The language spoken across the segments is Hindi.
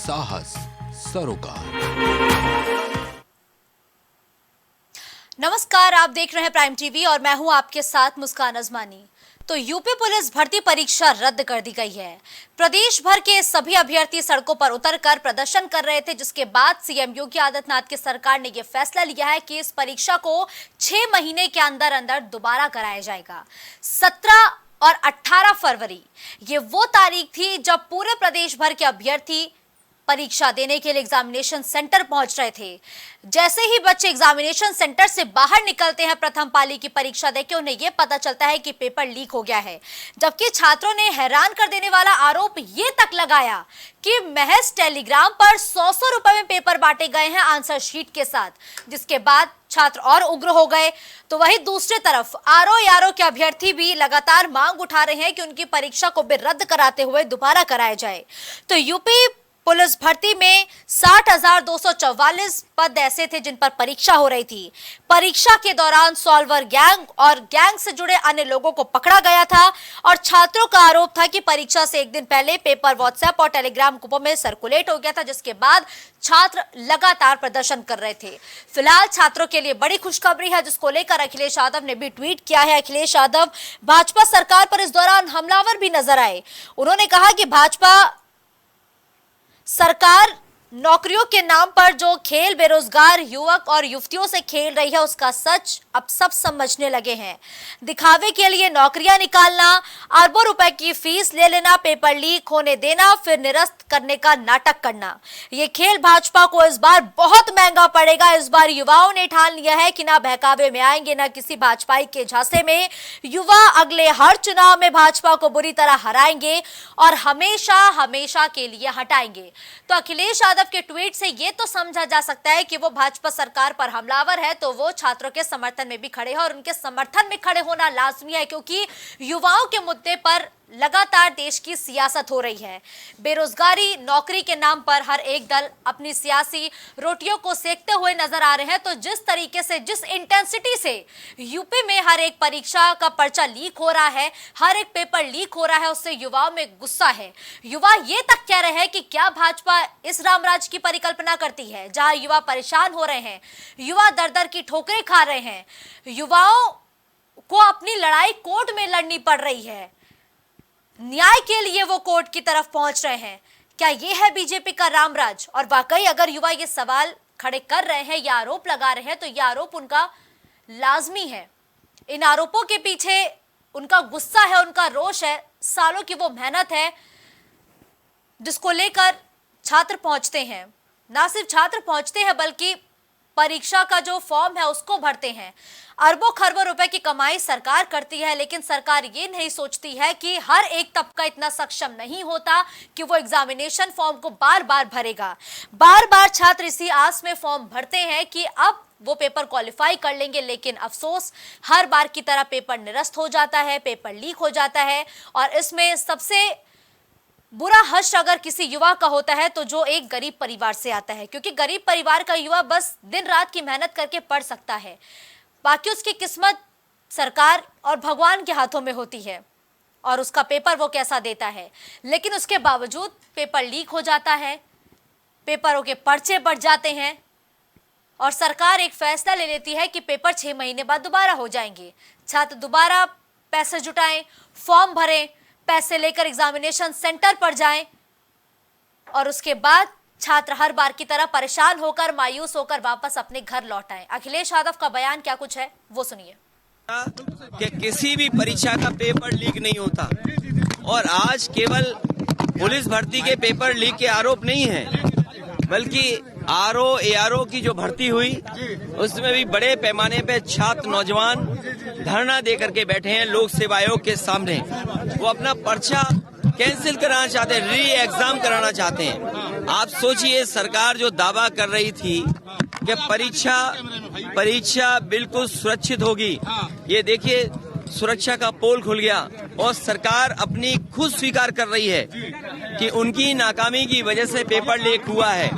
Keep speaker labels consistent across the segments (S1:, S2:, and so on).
S1: साहस सरोकार।
S2: नमस्कार, आप देख रहे हैं प्राइम टीवी और मैं हूं आपके साथ मुस्कान अजमानी। तो यूपी पुलिस भर्ती परीक्षा रद्द कर दी गई है। प्रदेश भर के सभी अभ्यर्थी सड़कों पर उतरकर प्रदर्शन कर रहे थे, जिसके बाद सीएम योगी आदित्यनाथ की सरकार ने यह फैसला लिया है कि इस परीक्षा को 6 महीने के अंदर अंदर दोबारा कराया जाएगा। 17 और 18 फरवरी ये वो तारीख थी जब पूरे प्रदेश भर के अभ्यर्थी परीक्षा देने के लिए एग्जामिनेशन सेंटर पहुंच रहे थे। जैसे ही बच्चे एग्जामिनेशन सेंटर से बाहर निकलते हैं प्रथम पाली की परीक्षा देके, उन्हें यह पता चलता है कि पेपर लीक हो गया है। जबकि छात्रों ने हैरान कर देने वाला आरोप ये तक लगाया कि महज टेलीग्राम पर 100 रुपए में पेपर बांटे गए हैं आंसर शीट के साथ, जिसके बाद छात्र और उग्र हो गए। तो वहीं दूसरी तरफ आरओ के अभ्यर्थी भी लगातार मांग उठा रहे हैं कि उनकी परीक्षा को भी रद्द कराते हुए दोबारा कराया जाए। तो यूपी पुलिस भर्ती में 60,244 पद ऐसे थे जिन पर परीक्षा हो रही थी। परीक्षा के दौरान सॉल्वर गैंग और गैंग से जुड़े अन्य लोगों को पकड़ा गया था और छात्रों का आरोप था कि परीक्षा से एक दिन पहले पेपर व्हाट्सएप और टेलीग्राम ग्रुपों में सर्कुलेट हो गया था, जिसके बाद छात्र लगातार प्रदर्शन कर रहे थे। फिलहाल छात्रों के लिए बड़ी खुशखबरी है, जिसको लेकर अखिलेश यादव ने भी ट्वीट किया है। अखिलेश यादव भाजपा सरकार पर इस दौरान हमलावर भी नजर आए। उन्होंने कहा कि भाजपा सरकार नौकरियों के नाम पर जो खेल बेरोजगार युवक और युवतियों से खेल रही है, उसका सच अब सब समझने लगे हैं। दिखावे के लिए नौकरियां निकालना, अरबों रुपए की फीस ले लेना, पेपर लीक होने देना, फिर निरस्त करने का नाटक करना, ये खेल भाजपा को इस बार बहुत महंगा पड़ेगा। इस बार युवाओं ने ठान लिया है कि ना बहकावे में आएंगे, ना किसी भाजपाई के झांसे में। युवा अगले हर चुनाव में भाजपा को बुरी तरह हराएंगे और हमेशा हमेशा के लिए हटाएंगे। तो अखिलेश यादव के ट्वीट से यह तो समझा जा सकता है कि वो भाजपा सरकार पर हमलावर है, तो वो छात्रों के समर्थन में भी खड़े हैं और उनके समर्थन में खड़े होना लाजमी है, क्योंकि युवाओं के मुद्दे पर लगातार देश की सियासत हो रही है। बेरोजगारी, नौकरी के नाम पर हर एक दल अपनी सियासी रोटियों को सेकते हुए नजर आ रहे हैं। तो जिस तरीके से, जिस इंटेंसिटी से यूपी में हर एक परीक्षा का पर्चा लीक हो रहा है, हर एक पेपर लीक हो रहा है, उससे युवाओं में गुस्सा है। युवा ये तक कह रहे हैं कि क्या भाजपा इस रामराज की परिकल्पना करती है जहां युवा परेशान हो रहे हैं, युवा दर दर की ठोकरें खा रहे हैं, युवाओं को अपनी लड़ाई कोर्ट में लड़नी पड़ रही है, न्याय के लिए वो कोर्ट की तरफ पहुंच रहे हैं। क्या ये है बीजेपी का रामराज? और वाकई अगर युवा ये सवाल खड़े कर रहे हैं या आरोप लगा रहे हैं, तो ये आरोप उनका लाजमी है। इन आरोपों के पीछे उनका गुस्सा है, उनका रोष है, सालों की वो मेहनत है जिसको लेकर छात्र पहुंचते हैं। ना सिर्फ छात्र पहुंचते हैं बल्कि परीक्षा का जो फॉर्म है उसको भरते हैं। अरबों खरबों रुपए की कमाई सरकार करती है, लेकिन सरकार ये नहीं सोचती है कि हर एक तबका इतना सक्षम नहीं होता कि वो एग्जामिनेशन फॉर्म को बार बार भरेगा। बार बार छात्र इसी आस में फॉर्म भरते हैं कि अब वो पेपर क्वालिफाई कर लेंगे, लेकिन अफसोस हर बार की तरह पेपर निरस्त हो जाता है, पेपर लीक हो जाता है। और इसमें सबसे बुरा हर्ष अगर किसी युवा का होता है तो जो एक गरीब परिवार से आता है, क्योंकि गरीब परिवार का युवा बस दिन रात की मेहनत करके पढ़ सकता है, बाकी उसकी किस्मत सरकार और भगवान के हाथों में होती है और उसका पेपर वो कैसा देता है। लेकिन उसके बावजूद पेपर लीक हो जाता है, पेपरों के पर्चे बढ़ जाते हैं और सरकार एक फैसला ले लेती है कि पेपर 6 महीने बाद दोबारा हो जाएंगे। छात्र दोबारा पैसे जुटाएं, फॉर्म भरें, पैसे लेकर एग्जामिनेशन सेंटर पर जाएं और उसके बाद छात्र हर बार की तरह परेशान होकर, मायूस होकर वापस अपने घर लौट आए। अखिलेश यादव का बयान क्या कुछ है वो सुनिए।
S3: कि किसी भी परीक्षा का पेपर लीक नहीं होता और आज केवल पुलिस भर्ती के पेपर लीक के आरोप नहीं है, बल्कि ARO की जो भर्ती हुई उसमें भी बड़े पैमाने पे छात्र नौजवान धरना दे करके बैठे हैं लोक सेवा आयोग के सामने। वो अपना पर्चा कैंसिल कराना चाहते हैं, री एग्जाम कराना चाहते हैं। आप सोचिए, सरकार जो दावा कर रही थी कि परीक्षा बिल्कुल सुरक्षित होगी, ये देखिए सुरक्षा का पोल खुल गया और सरकार अपनी खुद स्वीकार कर रही है कि उनकी नाकामी की वजह से पेपर लीक हुआ है।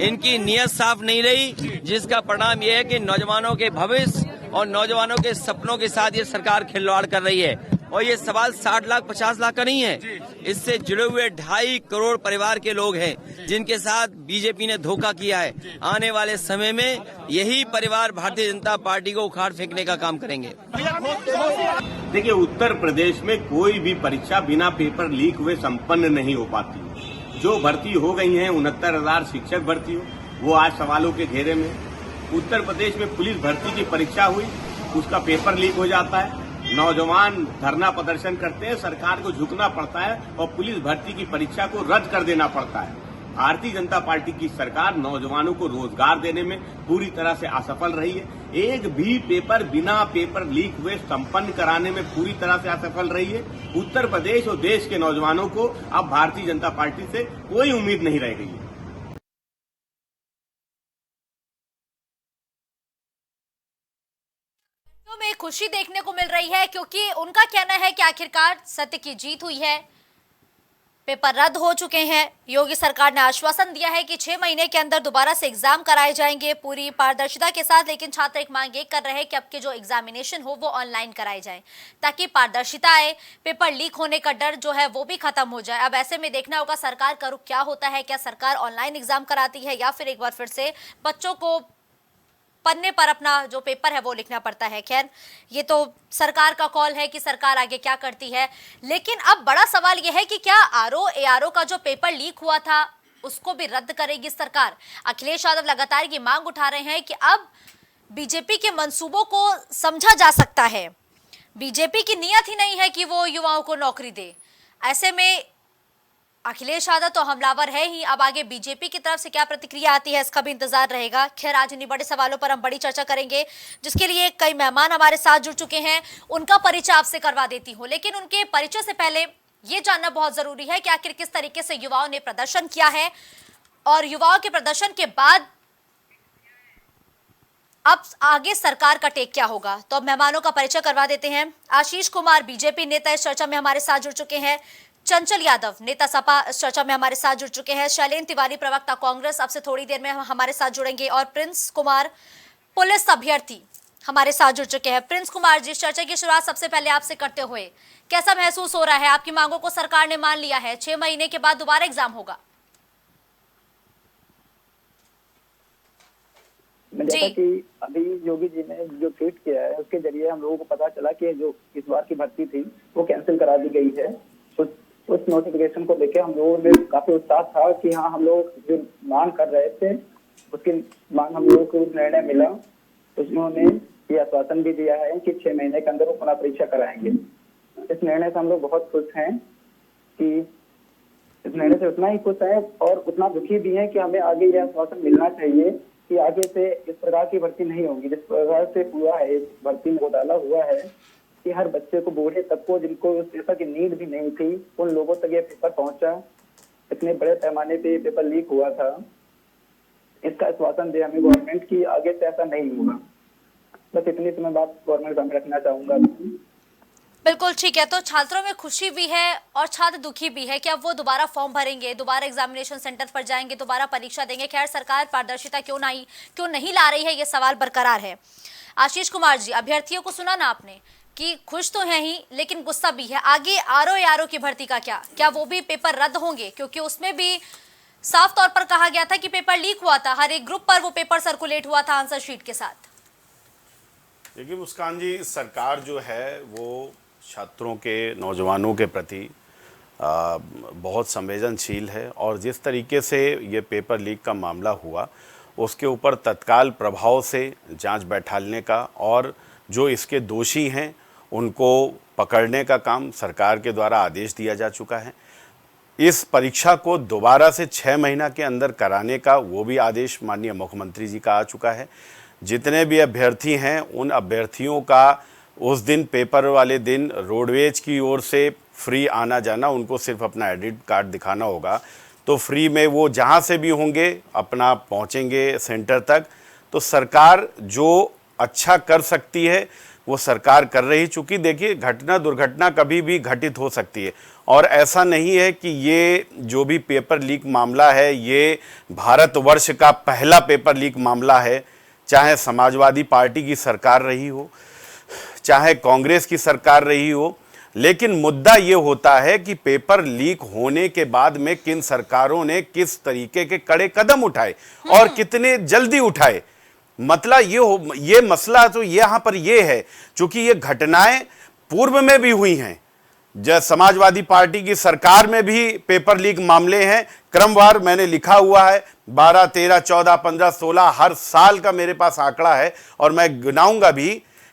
S3: इनकी नीयत साफ नहीं रही, जिसका परिणाम यह है कि नौजवानों के भविष्य और नौजवानों के सपनों के साथ ये सरकार खिलवाड़ कर रही है। और ये सवाल 60 लाख 50 लाख का नहीं है, इससे जुड़े हुए 2.5 करोड़ परिवार के लोग हैं जिनके साथ बीजेपी ने धोखा किया है। आने वाले समय में यही परिवार भारतीय जनता पार्टी को उखाड़ फेंकने का काम करेंगे।
S4: देखिए, उत्तर प्रदेश में कोई भी परीक्षा बिना पेपर लीक हुए संपन्न नहीं हो पाती। जो भर्ती हो गई हैं 69,000 शिक्षक भर्ती हो, वो आज सवालों के घेरे में। उत्तर प्रदेश में पुलिस भर्ती की परीक्षा हुई, उसका पेपर लीक हो जाता है, नौजवान धरना प्रदर्शन करते हैं, सरकार को झुकना पड़ता है और पुलिस भर्ती की परीक्षा को रद्द कर देना पड़ता है। भारतीय जनता पार्टी की सरकार नौजवानों को रोजगार देने में पूरी तरह से असफल रही है। एक भी पेपर बिना पेपर लीक हुए संपन्न कराने में पूरी तरह से असफल रही है। उत्तर प्रदेश और देश के नौजवानों को अब भारतीय जनता पार्टी से कोई उम्मीद नहीं रह गई है।
S2: में खुशी देखने को मिल रही है क्योंकि उनका कहना है कि आखिरकार सत्य की जीत हुई है, पेपर रद्द हो चुके हैं। योगी सरकार ने आश्वासन दिया है कि 6 महीने के अंदर दोबारा से एग्जाम कराए जाएंगे पूरी पारदर्शिता के साथ, लेकिन छात्र एक मांग ये कर रहे हैं कि अब के जो एग्जामिनेशन हो वो ऑनलाइन कराए जाए ताकि पारदर्शिता आए, पेपर लीक होने का डर जो है वो भी खत्म हो जाए। अब ऐसे में देखना होगा सरकार का रुख क्या होता है, क्या सरकार ऑनलाइन एग्जाम कराती है या फिर एक बार फिर से बच्चों को पन्ने पर अपना जो पेपर है वो लिखना पड़ता है। खैर, ये तो सरकार का कॉल है कि सरकार आगे क्या करती है, लेकिन अब बड़ा सवाल यह है कि क्या आरओ एआरओ का जो पेपर लीक हुआ था उसको भी रद्द करेगी सरकार। अखिलेश यादव लगातार ये मांग उठा रहे हैं कि अब बीजेपी के मंसूबों को समझा जा सकता है, बीजेपी की नीयत ही नहीं है कि वो युवाओं को नौकरी दे। ऐसे में अखिलेश यादव तो हमलावर है ही, अब आगे बीजेपी की तरफ से क्या प्रतिक्रिया आती है इसका भी इंतजार रहेगा। खैर, आज इन्हीं बड़े सवालों पर हम बड़ी चर्चा करेंगे जिसके लिए कई मेहमान हमारे साथ जुड़ चुके हैं। उनका परिचय आपसे करवा देती हूँ, लेकिन उनके परिचय से पहले ये जानना बहुत जरूरी है कि आखिर किस तरीके से युवाओं ने प्रदर्शन किया है और युवाओं के प्रदर्शन के बाद अब आगे सरकार का टेक क्या होगा। तो अब मेहमानों का परिचय करवा देते हैं। आशीष कुमार बीजेपी नेता इस चर्चा में हमारे साथ जुड़ चुके हैं। चंचल यादव नेता सपा इस चर्चा में हमारे साथ जुड़ चुके हैं। शैलेंद्र तिवारी प्रवक्ता कांग्रेस अब से थोड़ी देर में हमारे साथ जुड़ेंगे और प्रिंस कुमार पुलिस अभ्यर्थी हमारे साथ जुड़ चुके हैं। प्रिंस कुमार जी, चर्चा की शुरुआत सबसे पहले आपसे करते हुए कैसा महसूस हो रहा है? आपकी मांगों को सरकार ने मान लिया है, 6 महीने के बाद दोबारा एग्जाम होगा।
S5: जैसा कि अभी योगी जी ने जो ट्वीट किया है उसके जरिए हम लोगों को पता चला कि जो इस बार की भर्ती थी वो कैंसिल करा दी गई है। उस नोटिफिकेशन को लेकर हम लोगों में काफी उत्साह था कि हाँ, हम लोग जो मांग कर रहे थे उसकी मांग हम लोगों को निर्णय मिला। उन्होंने ये आश्वासन भी दिया है कि 6 महीने के अंदर वो पुनः परीक्षा कराएंगे। इस निर्णय से हम लोग बहुत खुश हैं कि इस निर्णय से उतना ही खुश है और उतना दुखी भी है कि हमें आगे यह आश्वासन मिलना चाहिए कि आगे से इस प्रकार की भर्ती नहीं होगी जिस प्रकार से हुआ है। इस भर्ती में घोटाला हुआ है कि हर बच्चे को, बूढ़े तक को, जिनको उस पेपर की नीड भी नहीं थी, उन लोगों तक ये पेपर पहुंचा। इतने बड़े पैमाने पे पेपर लीक हुआ था। इसका आश्वासन दे हमें गवर्नमेंट की आगे से ऐसा नहीं होगा। बस इतनी तो मैं बात गवर्नमेंट सामने रखना चाहूंगा।
S2: बिल्कुल ठीक है। तो छात्रों में खुशी भी है और छात्र दुखी भी है कि अब वो दोबारा फॉर्म भरेंगे, दोबारा एग्जामिनेशन सेंटर पर जाएंगे, दोबारा परीक्षा देंगे। खैर, सरकार पारदर्शिता क्यों नहीं ला रही है, ये सवाल बरकरार है। आशीष कुमार जी, अभ्यर्थियों को सुना ना आपने कि खुश तो है ही लेकिन गुस्सा भी है। आगे आरओ की भर्ती का क्या वो भी पेपर रद्द होंगे? क्योंकि उसमें भी साफ तौर पर कहा गया था कि पेपर लीक हुआ था, हर एक ग्रुप पर वो पेपर सर्कुलेट हुआ था आंसर शीट के साथ।
S6: देखिए मुस्कान जी, सरकार जो है वो छात्रों के, नौजवानों के प्रति बहुत संवेदनशील है और जिस तरीके से ये पेपर लीक का मामला हुआ उसके ऊपर तत्काल प्रभाव से जांच बैठालने का और जो इसके दोषी हैं उनको पकड़ने का काम सरकार के द्वारा आदेश दिया जा चुका है। इस परीक्षा को दोबारा से 6 महीना के अंदर कराने का वो भी आदेश माननीय मुख्यमंत्री जी का आ चुका है। जितने भी अभ्यर्थी हैं उन अभ्यर्थियों का उस दिन, पेपर वाले दिन, रोडवेज की ओर से फ्री आना जाना, उनको सिर्फ अपना एडमिट कार्ड दिखाना होगा तो फ्री में वो जहाँ से भी होंगे अपना पहुँचेंगे सेंटर तक। तो सरकार जो अच्छा कर सकती है वो सरकार कर रही। चूँकि देखिए, घटना दुर्घटना कभी भी घटित हो सकती है और ऐसा नहीं है कि ये जो भी पेपर लीक मामला है ये भारतवर्ष का पहला पेपर लीक मामला है। चाहे समाजवादी पार्टी की सरकार रही हो, चाहे कांग्रेस की सरकार रही हो, लेकिन मुद्दा ये होता है कि पेपर लीक होने के बाद में किन सरकारों ने किस तरीके के कड़े कदम उठाए और कितने जल्दी उठाए। मतलब ये मसला तो यहां पर ये है, चूंकि ये घटनाएं पूर्व में भी हुई हैं, जब समाजवादी पार्टी की सरकार में भी पेपर लीक मामले हैं, क्रमवार मैंने लिखा हुआ है, 12, 13, 14, 15, 16 हर साल का मेरे पास आंकड़ा है और मैं गिनाऊंगा भी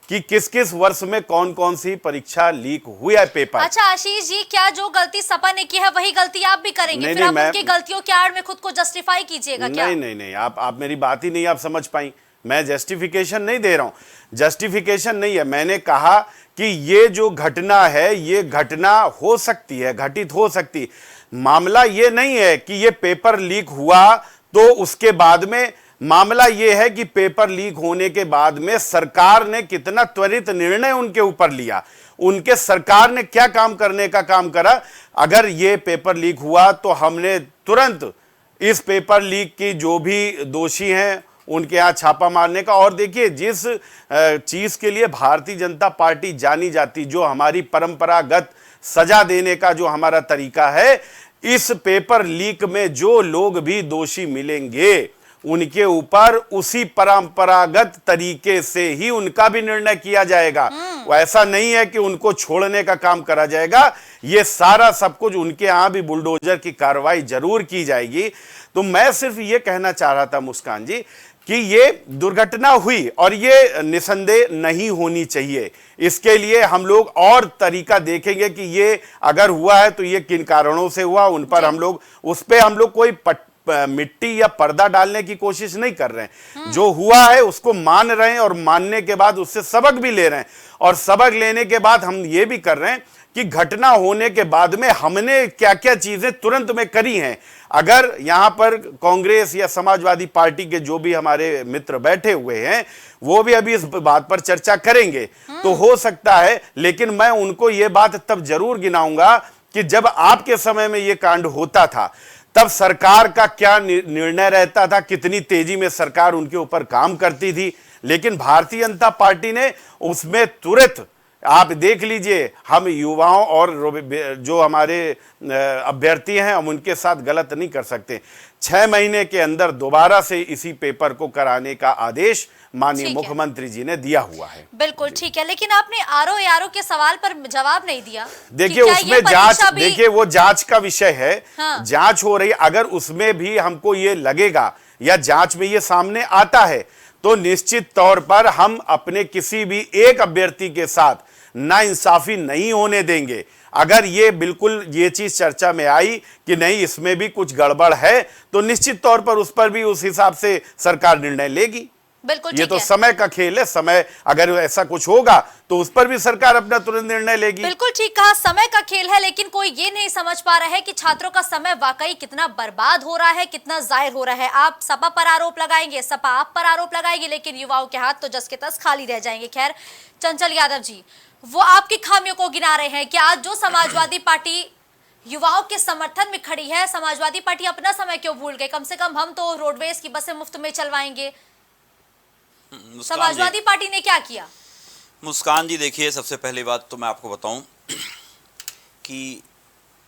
S6: कि किस किस वर्ष में कौन कौन सी परीक्षा लीक हुआ है पेपर।
S2: अच्छा आशीष जी, क्या जो गलती सपा ने की है वही गलती आप भी करेंगे?
S6: नहीं,
S2: फिर आप
S6: नहीं,
S2: उनकी गलतियों के आड़ में खुद को जस्टिफाई कीजिएगा क्या?
S6: नहीं, आप मेरी बात ही नहीं आप समझ पाई। मैं जस्टिफिकेशन नहीं दे रहा हूं, जस्टिफिकेशन नहीं है। मैंने कहा कि ये जो घटना है ये घटना हो सकती है, घटित हो सकती। मामला ये नहीं है कि ये पेपर लीक हुआ तो उसके बाद में, मामला ये है कि पेपर लीक होने के बाद में सरकार ने कितना त्वरित निर्णय उनके ऊपर लिया, उनके सरकार ने क्या काम करने का काम करा। अगर ये पेपर लीक हुआ तो हमने तुरंत इस पेपर लीक की जो भी दोषी हैं उनके यहाँ छापा मारने का। और देखिए, जिस चीज के लिए भारतीय जनता पार्टी जानी जाती, जो हमारी परंपरागत सजा देने का जो हमारा तरीका है, इस पेपर लीक में जो लोग भी दोषी मिलेंगे उनके ऊपर उसी परंपरागत तरीके से ही उनका भी निर्णय किया जाएगा। वो ऐसा नहीं है कि उनको छोड़ने का काम करा जाएगा, ये सारा सब कुछ उनके यहां भी बुलडोजर की कार्रवाई जरूर की जाएगी। तो मैं सिर्फ ये कहना चाह रहा था मुस्कान जी कि ये दुर्घटना हुई और ये निसंदेह नहीं होनी चाहिए। इसके लिए हम लोग और तरीका देखेंगे कि ये अगर हुआ है तो ये किन कारणों से हुआ, उन पर हम लोग कोई मिट्टी या पर्दा डालने की कोशिश नहीं कर रहे हैं। जो हुआ है उसको मान रहे हैं और मानने के बाद उससे सबक भी ले रहे हैं। और सबक लेने के बाद हम ये भी कर रहे हैं कि घटना होने के बाद में हमने क्या क्या चीजें तुरंत में करी हैं। अगर यहां पर कांग्रेस या समाजवादी पार्टी के जो भी हमारे मित्र बैठे हुए हैं वो भी अभी इस बात पर चर्चा करेंगे तो हो सकता है, लेकिन मैं उनको ये बात तब जरूर गिनाऊंगा कि जब आपके समय में ये कांड होता था तब सरकार का क्या निर्णय रहता था, कितनी तेजी में सरकार उनके ऊपर काम करती थी। लेकिन भारतीय जनता पार्टी ने उसमें तुरंत, आप देख लीजिए, हम युवाओं और जो हमारे अभ्यर्थी हैं हम उनके साथ गलत नहीं कर सकते। 6 महीने के अंदर दोबारा से इसी पेपर को कराने का आदेश माननीय मुख्यमंत्री जी ने दिया हुआ है।
S2: बिल्कुल ठीक है, लेकिन आपने आरओ के सवाल पर जवाब नहीं दिया।
S6: देखिए उसमें जांच, देखिए वो जांच का विषय है। हाँ। जांच हो रही, अगर उसमें भी हमको ये लगेगा या जांच में ये सामने आता है तो निश्चित तौर पर हम अपने किसी भी एक अभ्यर्थी के साथ नाइंसाफी नहीं होने देंगे। अगर ये बिल्कुल ये चीज चर्चा में आई कि नहीं इसमें भी कुछ गड़बड़ है तो निश्चित तौर पर उस पर भी उस हिसाब से सरकार निर्णय लेगी।
S2: बिल्कुल
S6: ये तो समय का खेल है, समय अगर ऐसा कुछ होगा तो उस पर भी सरकार अपना तुरंत निर्णय लेगी।
S2: बिल्कुल ठीक कहा, समय का खेल है, लेकिन कोई ये नहीं समझ पा रहा है कि छात्रों का समय वाकई कितना बर्बाद हो रहा है, कितना जाहिर हो रहा है। आप सपा पर आरोप लगाएंगे, सपा आप पर आरोप लगाएगी, लेकिन युवाओं के हाथ तो जस के तस खाली रह जाएंगे। खैर, चंचल यादव जी वो आपकी खामियों को गिना रहे हैं कि आज जो समाजवादी पार्टी युवाओं के समर्थन में खड़ी है, समाजवादी पार्टी अपना समय क्यों भूल गए? कम से कम हम तो रोडवेज की बसें मुफ्त में चलवाएंगे। समाजवादी पार्टी ने क्या किया?
S7: मुस्कान जी देखिए, सबसे पहली बात तो मैं आपको बताऊं कि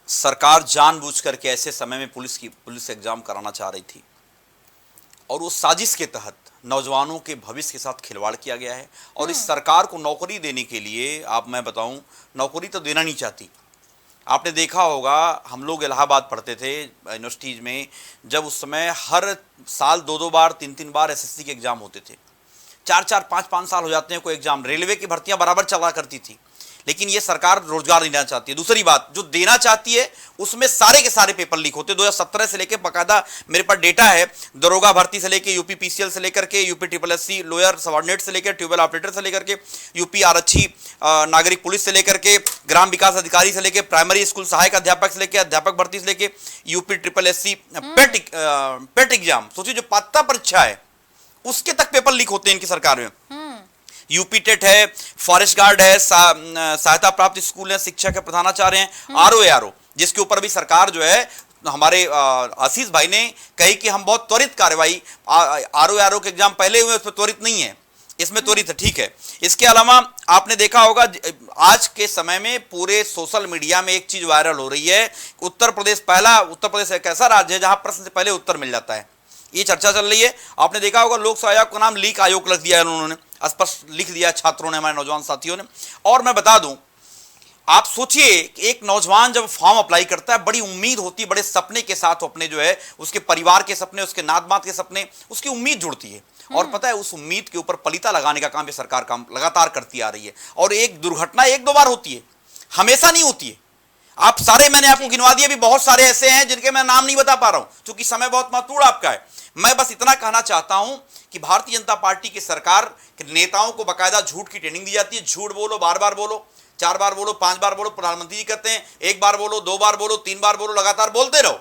S7: सरकार जानबूझ करके ऐसे समय में पुलिस एग्जाम कराना चाह रही थी और उस साजिश के तहत नौजवानों के भविष्य के साथ खिलवाड़ किया गया है। और इस सरकार को नौकरी देने के लिए, मैं बताऊं, नौकरी तो देना नहीं चाहती। आपने देखा होगा, हम लोग इलाहाबाद पढ़ते थे यूनिवर्सिटीज में, जब उस समय हर साल 2-2 बार 3-3 बार एसएससी के एग्जाम होते थे। 4-4 5-5 साल हो जाते हैं कोई एग्जाम। रेलवे की भर्तियां बराबर चला करती थी, लेकिन ये सरकार रोजगार देना चाहती है। दूसरी बात, जो देना चाहती है उसमें सारे के सारे पेपर लीक होते हैं। 2017 से लेकर बाकायदा मेरे पास डेटा है, दरोगा भर्ती से लेकर यूपी पीसीएल से लेकर के यूपी SSSC लोअर सबऑर्डिनेट से लेकर ट्यूबवेल ऑपरेटर से लेकर के यूपी आरक्षी नागरिक पुलिस से लेकर के ग्राम विकास अधिकारी से लेकर प्राइमरी स्कूल सहायक अध्यापक से लेकर अध्यापक भर्ती से लेकर यूपी SSSC पेट एग्जाम, सोचिए जो पात्रता परीक्षा है उसके तक पेपर लीक होते हैं इनकी सरकार में। यूपी टेट है, फॉरेस्ट गार्ड है, सहायता प्राप्त स्कूल है, शिक्षक है, प्रधानाचार्य हैं, आरओ जिसके ऊपर भी सरकार जो है, हमारे आशीष भाई ने कही कि हम बहुत त्वरित कार्रवाई, आरओ के एग्जाम पहले हुए उस पर त्वरित नहीं है, इसमें त्वरित है, ठीक है। इसके अलावा आपने देखा होगा आज के समय में पूरे सोशल मीडिया में एक चीज वायरल हो रही है, उत्तर प्रदेश एक ऐसा राज्य है जहां प्रश्न से पहले उत्तर मिल जाता है, ये चर्चा चल रही है। आपने देखा होगा लोक सेवा आयोग का नाम लीक आयोग रख दिया है उन्होंने, स्पष्ट लिख दिया छात्रों ने, हमारे नौजवान साथियों ने। और मैं बता दूं, आप सोचिए कि एक नौजवान जब फॉर्म अप्लाई करता है, बड़ी उम्मीद होती है, बड़े सपने के साथ अपने जो है उसके परिवार के सपने, उसके नात बात के सपने, उसकी उम्मीद जुड़ती है। और पता है उस उम्मीद के ऊपर पलीता लगाने का काम ये सरकार काम लगातार करती आ रही है। और एक दुर्घटना एक दो बार होती है, हमेशा नहीं होती है। आप सारे मैंने आपको गिनवा दिए, भी बहुत सारे ऐसे हैं जिनके मैं नाम नहीं बता पा रहा हूं क्योंकि समय बहुत महत्वपूर्ण आपका है। मैं बस इतना कहना चाहता हूं कि भारतीय जनता पार्टी की सरकार के नेताओं को बाकायदा झूठ की ट्रेनिंग दी जाती है। झूठ बोलो, बार बार बोलो, 4 बार बोलो, 5 बार बोलो। प्रधानमंत्री जी कहते हैं 1 बार बोलो, 2 बार बोलो, 3 बार बोलो, लगातार बोलते रहो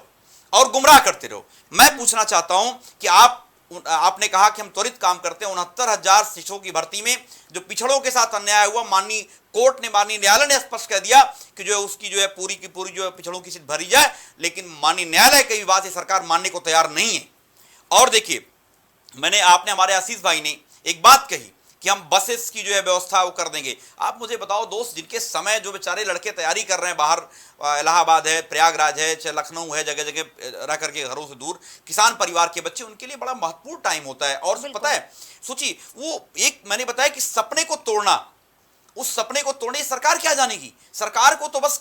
S7: और गुमराह करते रहो। मैं पूछना चाहता हूं कि आपने कहा कि हम त्वरित काम करते हैं। 69,000 शिक्षकों की भर्ती में जो पिछड़ों के साथ अन्याय हुआ, माननीय कोर्ट ने, माननीय न्यायालय ने स्पष्ट कह दिया कि जो है उसकी जो है पूरी की पूरी जो है पिछड़ों की सीट भरी जाए, लेकिन माननीय न्यायालय की बात है सरकार मानने को तैयार नहीं है। और देखिए, आपने हमारे आशीष भाई ने एक बात कही कि हम बसेस की जो है व्यवस्था वो कर देंगे। आप मुझे बताओ दोस्त, जिनके समय जो बेचारे लड़के तैयारी कर रहे हैं बाहर, इलाहाबाद है, प्रयागराज है, चाहे लखनऊ है, जगह जगह रह करके घरों से दूर, किसान परिवार के बच्चे, उनके लिए बड़ा महत्वपूर्ण टाइम होता है। और पता है, सोचिए वो एक मैंने बताया कि सपने को तोड़ना, उस सपने को तोड़ने सरकार क्या जानेगी। सरकार को तो बस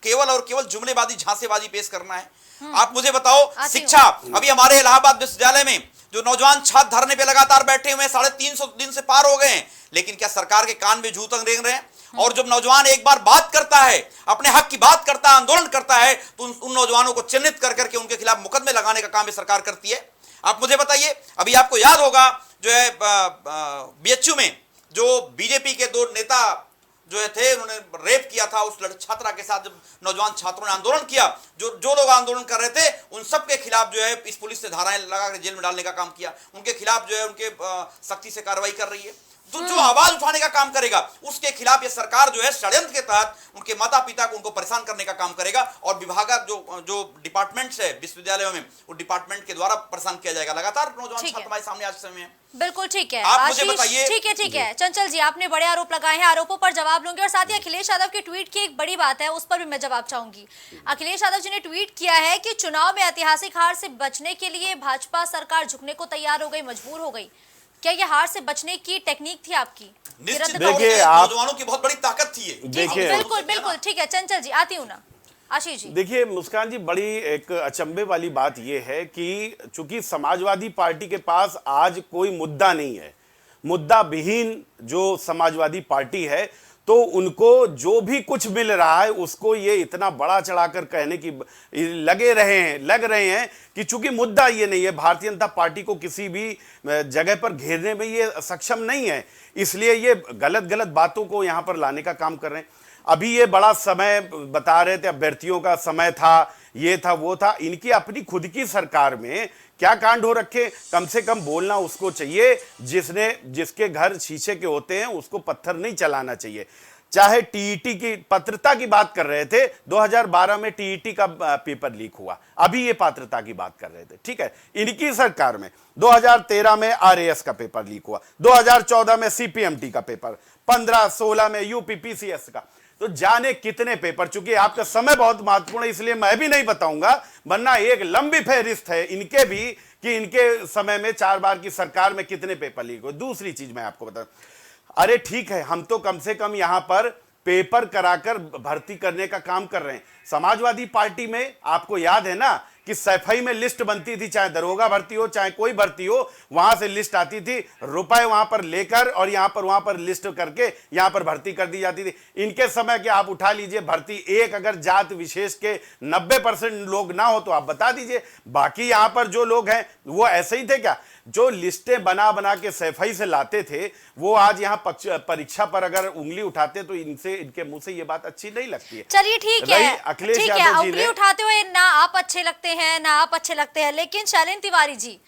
S7: केवल और केवल जुमलेबाजी, झांसेबाजी पेश करना है। आप मुझे बताओ, शिक्षा, अभी हमारे इलाहाबाद विश्वविद्यालय में जो नौजवान छात्र धरने पे लगातार बैठे हुए हैं, 350 दिन से पार हो गए हैं, लेकिन क्या सरकार के कान में जूतंग रेंग रहे हैं? और जब नौजवान एक बार बात करता है, अपने हक की बात करता है, आंदोलन करता है, तो उन नौजवानों को चिन्हित कर करके उनके खिलाफ मुकदमे लगाने का काम सरकार करती है। आप मुझे बताइए, अभी आपको याद होगा जो है बीएचयू में जो बीजेपी के 2 नेता जो थे, उन्होंने रेप किया था उस छात्रा के साथ। जब नौजवान छात्रों ने आंदोलन किया, जो लोग आंदोलन कर रहे थे, उन सब के खिलाफ जो है इस पुलिस ने धाराएं लगाकर जेल में डालने का काम किया। उनके खिलाफ जो है उनके सख्ती से कार्रवाई कर रही है। तो जो आवाज उठाने का काम करेगा उसके खिलाफ ये सरकार जो है षड्यंत्र के तहत उनके माता पिता को, उनको परेशान करने का काम करेगा। और विभाग जो डिपार्टमेंट्स है विश्वविद्यालयों में, वो डिपार्टमेंट के द्वारा परेशान किया जाएगा। लगातार नौजवान छात्र हमारे सामने आज समय है।
S2: बिल्कुल ठीक है,
S7: आप मुझे बताइए।
S2: ठीक है चंचल जी, आपने बड़े आरोप लगाए हैं, आरोपों पर जवाब लूंगी। और साथ ही अखिलेश यादव की ट्वीट की एक बड़ी बात है, उस पर भी मैं जवाब चाहूंगी। अखिलेश यादव जी ने ट्वीट किया है कि चुनाव में ऐतिहासिक हार से बचने के लिए भाजपा सरकार झुकने को तैयार हो गई, मजबूर हो गई। क्या ये हार से बचने की टेक्निक थी आपकी?
S7: देखिए, नौजवानों की बहुत बड़ी ताकत थी।
S2: देखिए, बिल्कुल ठीक है। चंचल जी, आती हूँ ना, आशीष जी।
S6: देखिए मुस्कान जी, बड़ी एक अचंभे वाली बात यह है कि चूंकि समाजवादी पार्टी के पास आज कोई मुद्दा नहीं है, मुद्दा विहीन जो समाजवादी पार्टी है, तो उनको जो भी कुछ मिल रहा है उसको ये इतना बड़ा चढ़ाकर कहने की लग रहे हैं कि चूंकि मुद्दा ये नहीं है, भारतीय जनता पार्टी को किसी भी जगह पर घेरने में ये सक्षम नहीं है, इसलिए ये गलत बातों को यहां पर लाने का काम कर रहे हैं। अभी ये बड़ा समय बता रहे थे, अभ्यर्थियों का समय था, ये था वो था। इनकी अपनी खुद की सरकार में क्या कांड हो रखे, कम से कम बोलना उसको चाहिए जिसके घर शीशे के होते हैं उसको पत्थर नहीं चलाना चाहिए। चाहे टीईटी की पात्रता की बात कर रहे थे, 2012 में टीईटी का पेपर लीक हुआ, अभी ये पात्रता की बात कर रहे थे, ठीक है, इनकी सरकार में 2013 में आरएएस का पेपर लीक हुआ, 2014 में सीपीएमटी का पेपर, 15-16 में यूपीपीसीएस का, तो जाने कितने पेपर। चूंकि आपका समय बहुत महत्वपूर्ण है इसलिए मैं भी नहीं बताऊंगा, वरना एक लंबी फहरिस्त है इनके भी कि इनके समय में 4 बार की सरकार में कितने पेपर लीक हुए। दूसरी चीज मैं आपको बता, अरे ठीक है, हम तो कम से कम यहां पर पेपर कराकर भर्ती करने का काम कर रहे हैं। समाजवादी पार्टी में आपको याद है ना कि सफाई में लिस्ट बनती थी, चाहे दरोगा भर्ती हो चाहे कोई भर्ती हो, वहां से लिस्ट आती थी, रुपए वहां पर लेकर और वहां पर लिस्ट करके यहां पर भर्ती कर दी जाती थी। इनके समय के आप उठा लीजिए भर्ती, एक अगर जात विशेष के 90% लोग ना हो तो आप बता दीजिए, बाकी यहां पर जो लोग हैं वो ऐसे ही थे क्या? जो लिस्टें बना के सफाई से लाते थे वो आज यहाँ परीक्षा पर अगर उंगली उठाते तो इनके मुंह से ये बात अच्छी नहीं लगती है।
S2: चलिए ठीक है,
S6: अखिलेश यादव जी
S2: उंगली उठाते हुए ना आप अच्छे लगते हैं ना आप अच्छे लगते हैं, लेकिन शैलेंद्र तिवारी जी,